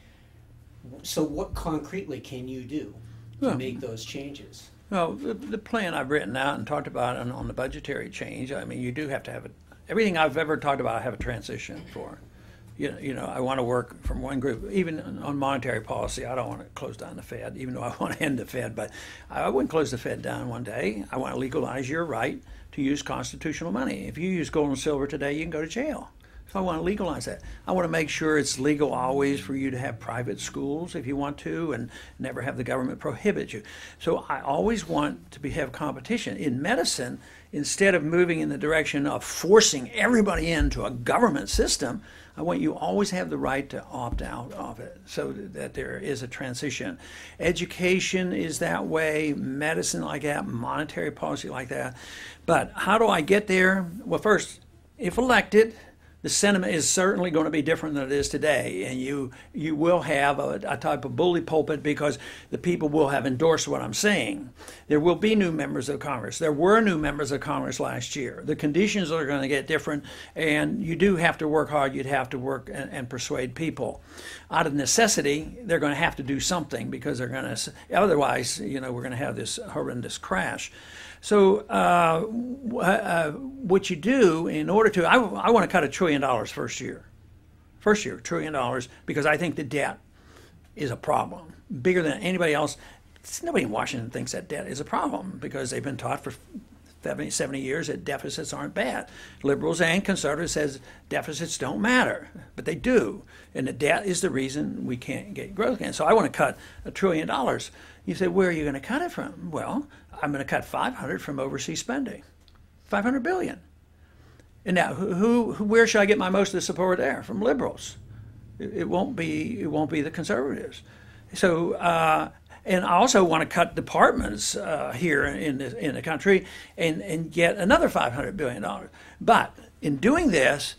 Speaker 4: So what concretely can you do to make those changes?
Speaker 2: Well, the plan I've written out and talked about on the budgetary change, I mean, you do have to have everything I've ever talked about, I have a transition for. You know, I want to work from one group, even on monetary policy. I don't want to close down the Fed, even though I want to end the Fed, but I wouldn't close the Fed down one day. I want to legalize your right to use constitutional money. If you use gold and silver today, you can go to jail. So I want to legalize that. I want to make sure it's legal always for you to have private schools if you want to, and never have the government prohibit you. So I always want to have competition. In medicine, instead of moving in the direction of forcing everybody into a government system, I want you always have the right to opt out of it so that there is a transition. Education is that way, medicine like that, monetary policy like that. But how do I get there? Well, first, if elected, the sentiment is certainly going to be different than it is today, and you will have a type of bully pulpit because the people will have endorsed what I'm saying. There will be new members of Congress. There were new members of Congress last year. The conditions are going to get different, and you do have to work hard. You'd have to work and persuade people. Out of necessity, they're going to have to do something because they're going to, otherwise, you know, we're going to have this horrendous crash. So what you do in order to, I want to cut $1 trillion first year. First year, $1 trillion, because I think the debt is a problem, bigger than anybody else. Nobody in Washington thinks that debt is a problem because they've been taught for 70 years that deficits aren't bad. Liberals and conservatives says deficits don't matter, but they do. And the debt is the reason we can't get growth again. So I want to cut $1 trillion. You say, where are you going to cut it from? Well, I'm going to cut 500 from overseas spending, 500 billion. And now, where should I get my most of the support there? From liberals. It won't be the conservatives. So, and I also want to cut departments here in the country and get another $500 billion. But in doing this,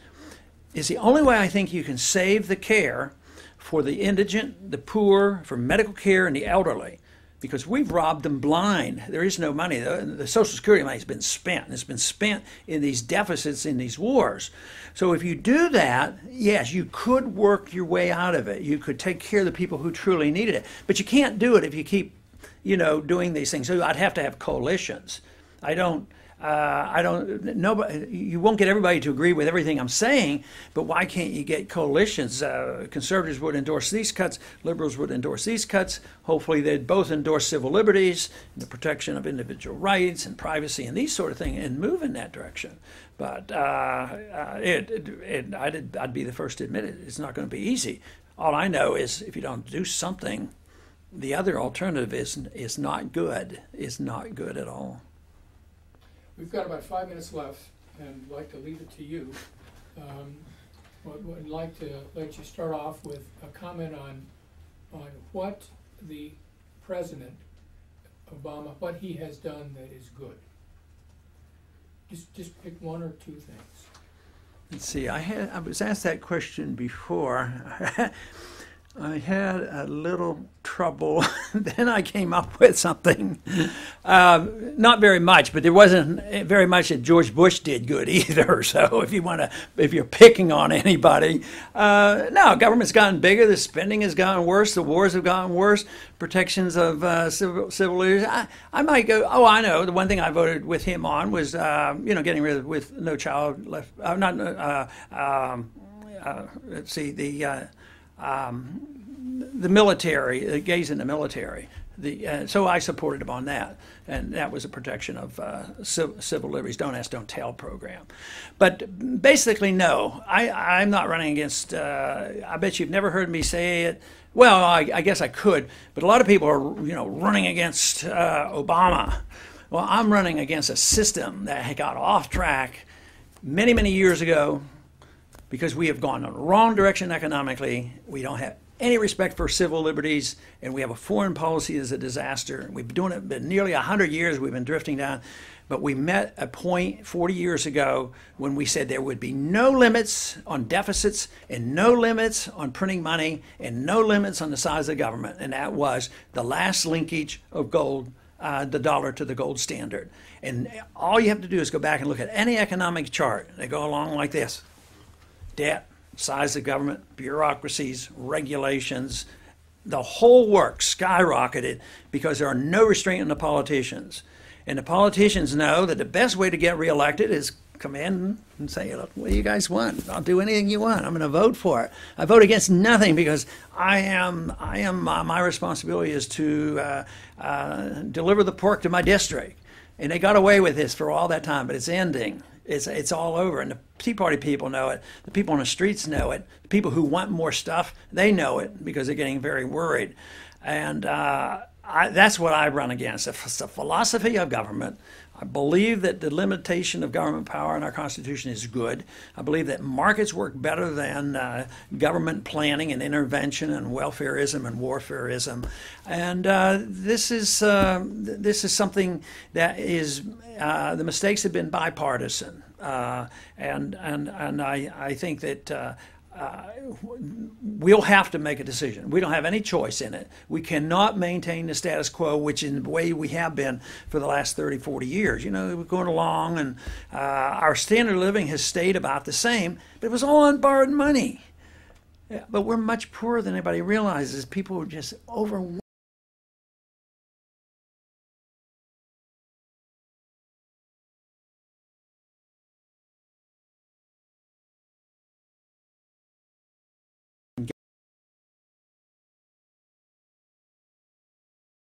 Speaker 2: is the only way I think you can save the care for the indigent, the poor, for medical care, and the elderly. Because we've robbed them blind. There is no money. The Social Security money has been spent. And it's been spent in these deficits in these wars. So if you do that, yes, you could work your way out of it. You could take care of the people who truly needed it. But you can't do it if you keep, doing these things. So I'd have to have coalitions. Nobody, you won't get everybody to agree with everything I'm saying, but why can't you get coalitions? Conservatives would endorse these cuts, liberals would endorse these cuts. Hopefully they'd both endorse civil liberties, the protection of individual rights and privacy and these sort of things, and move in that direction. But I'd be the first to admit it. It's not going to be easy. All I know is if you don't do something, the other alternative is not good. It's not good at all.
Speaker 3: We've got about 5 minutes left, and I'd like to leave it to you. I'd like to let you start off with a comment on what the President Obama, what he has done that is good. Just pick one or two things.
Speaker 2: Let's see. I was asked that question before. I had a little trouble. Then I came up with something. Not very much, but there wasn't very much that George Bush did good either. So if you're picking on anybody, no, government's gotten bigger. The spending has gotten worse. The wars have gotten worse. Protections of civil liberties. I might go. Oh, I know. The one thing I voted with him on was, getting rid of with no child left. Let's see the military, the gays in the military. So I supported him on that, and that was a protection of civil liberties, don't ask, don't tell program. But basically, no, I'm not running against, I bet you've never heard me say it. Well, I guess I could, but a lot of people are, running against Obama. Well, I'm running against a system that got off track many, many years ago, because we have gone in the wrong direction economically. We don't have any respect for civil liberties, and we have a foreign policy that's a disaster. We've been doing it for nearly 100 years. We've been drifting down. But we met a point 40 years ago when we said there would be no limits on deficits and no limits on printing money and no limits on the size of the government. And that was the last linkage of gold, the dollar to the gold standard. And all you have to do is go back and look at any economic chart. They go along like this. Debt, size of government, bureaucracies, regulations, the whole works skyrocketed because there are no restraint on the politicians. And the politicians know that the best way to get reelected is come in and say, look, what do you guys want? I'll do anything you want. I'm going to vote for it. I vote against nothing because my responsibility is to deliver the pork to my district. And they got away with this for all that time, but it's ending. It's all over, and the Tea Party people know it. The people on the streets know it. The people who want more stuff, they know it because they're getting very worried. And that's what I run against. It's the philosophy of government. I believe that the limitation of government power in our Constitution is good. I believe that markets work better than government planning and intervention and welfareism and warfareism. And this is something that is the mistakes have been bipartisan, and I think that. We'll have to make a decision. We don't have any choice in it. We cannot maintain the status quo, which in the way we have been for the last 30, 40 years. We're going along, and our standard of living has stayed about the same, but it was all on borrowed money. Yeah, but we're much poorer than anybody realizes. People are just overwhelmed.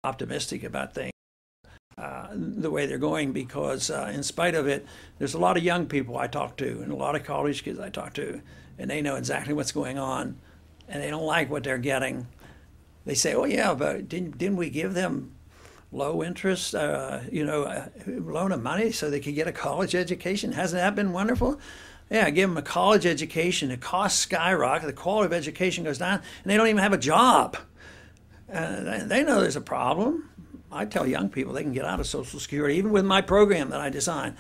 Speaker 2: optimistic about things the way they're going, because in spite of it, there's a lot of young people I talk to and a lot of college kids I talk to, and they know exactly what's going on, and they don't like what they're getting. They say, "Oh yeah, but didn't we give them low interest, loan of money so they could get a college education? Hasn't that been wonderful?" Yeah, give them a college education. The costs skyrocket. The quality of education goes down, and they don't even have a job. They know there's a problem. I tell young people they can get out of Social Security, even with my program that I designed.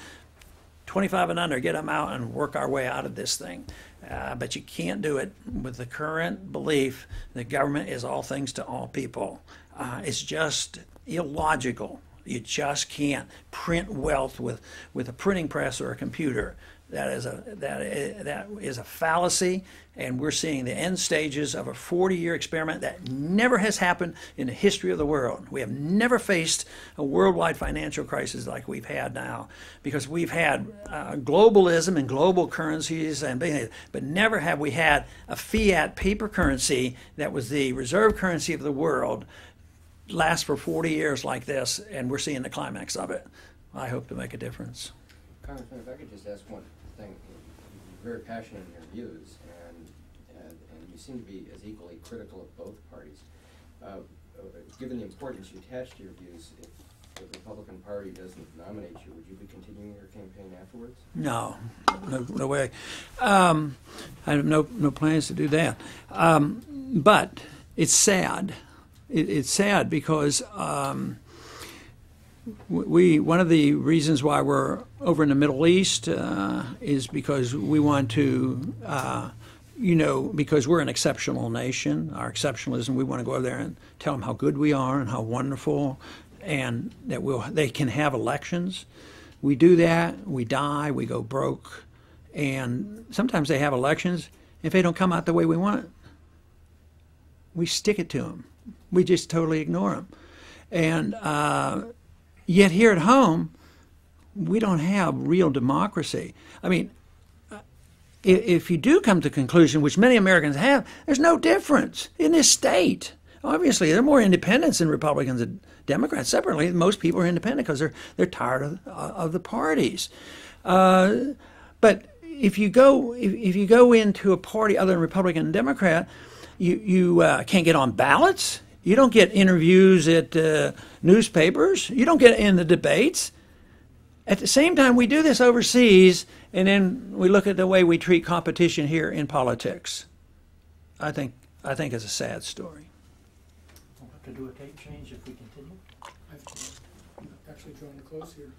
Speaker 2: 25 and under, get them out and work our way out of this thing. But you can't do it with the current belief that government is all things to all people. It's just illogical. You just can't print wealth with a printing press or a computer. That is a fallacy, and we're seeing the end stages of a 40-year experiment that never has happened in the history of the world. We have never faced a worldwide financial crisis like we've had now, because we've had globalism and global currencies, but never have we had a fiat paper currency that was the reserve currency of the world last for 40 years like this, and we're seeing the climax of it. I hope to make a difference.
Speaker 5: Congressman, if I could just ask one thing. You're very passionate in your views, and you seem to be as equally critical of both parties. Given the importance you attach to your views, if the Republican Party doesn't nominate you, would you be continuing your campaign afterwards?
Speaker 2: No way. I have no plans to do that. But it's sad. It's sad because one of the reasons why we're over in the Middle East is because we want to, because we're an exceptional nation, our exceptionalism, we want to go over there and tell them how good we are and how wonderful, and that they can have elections. We do that, we die, we go broke, and sometimes they have elections. If they don't come out the way we want, we stick it to them. We just totally ignore them. And yet here at home, we don't have real democracy. I mean, if you do come to the conclusion, which many Americans have, there's no difference in this state. Obviously, there are more independents than Republicans and Democrats separately. Most people are independent because they're tired of the parties. But if you go into a party other than Republican and Democrat, you can't get on ballots. You don't get interviews at newspapers. You don't get in the debates. At the same time, we do this overseas, and then we look at the way we treat competition here in politics. I think it's a sad story.
Speaker 6: We'll have to do a tape change if we continue.
Speaker 3: I've actually drawn the close here.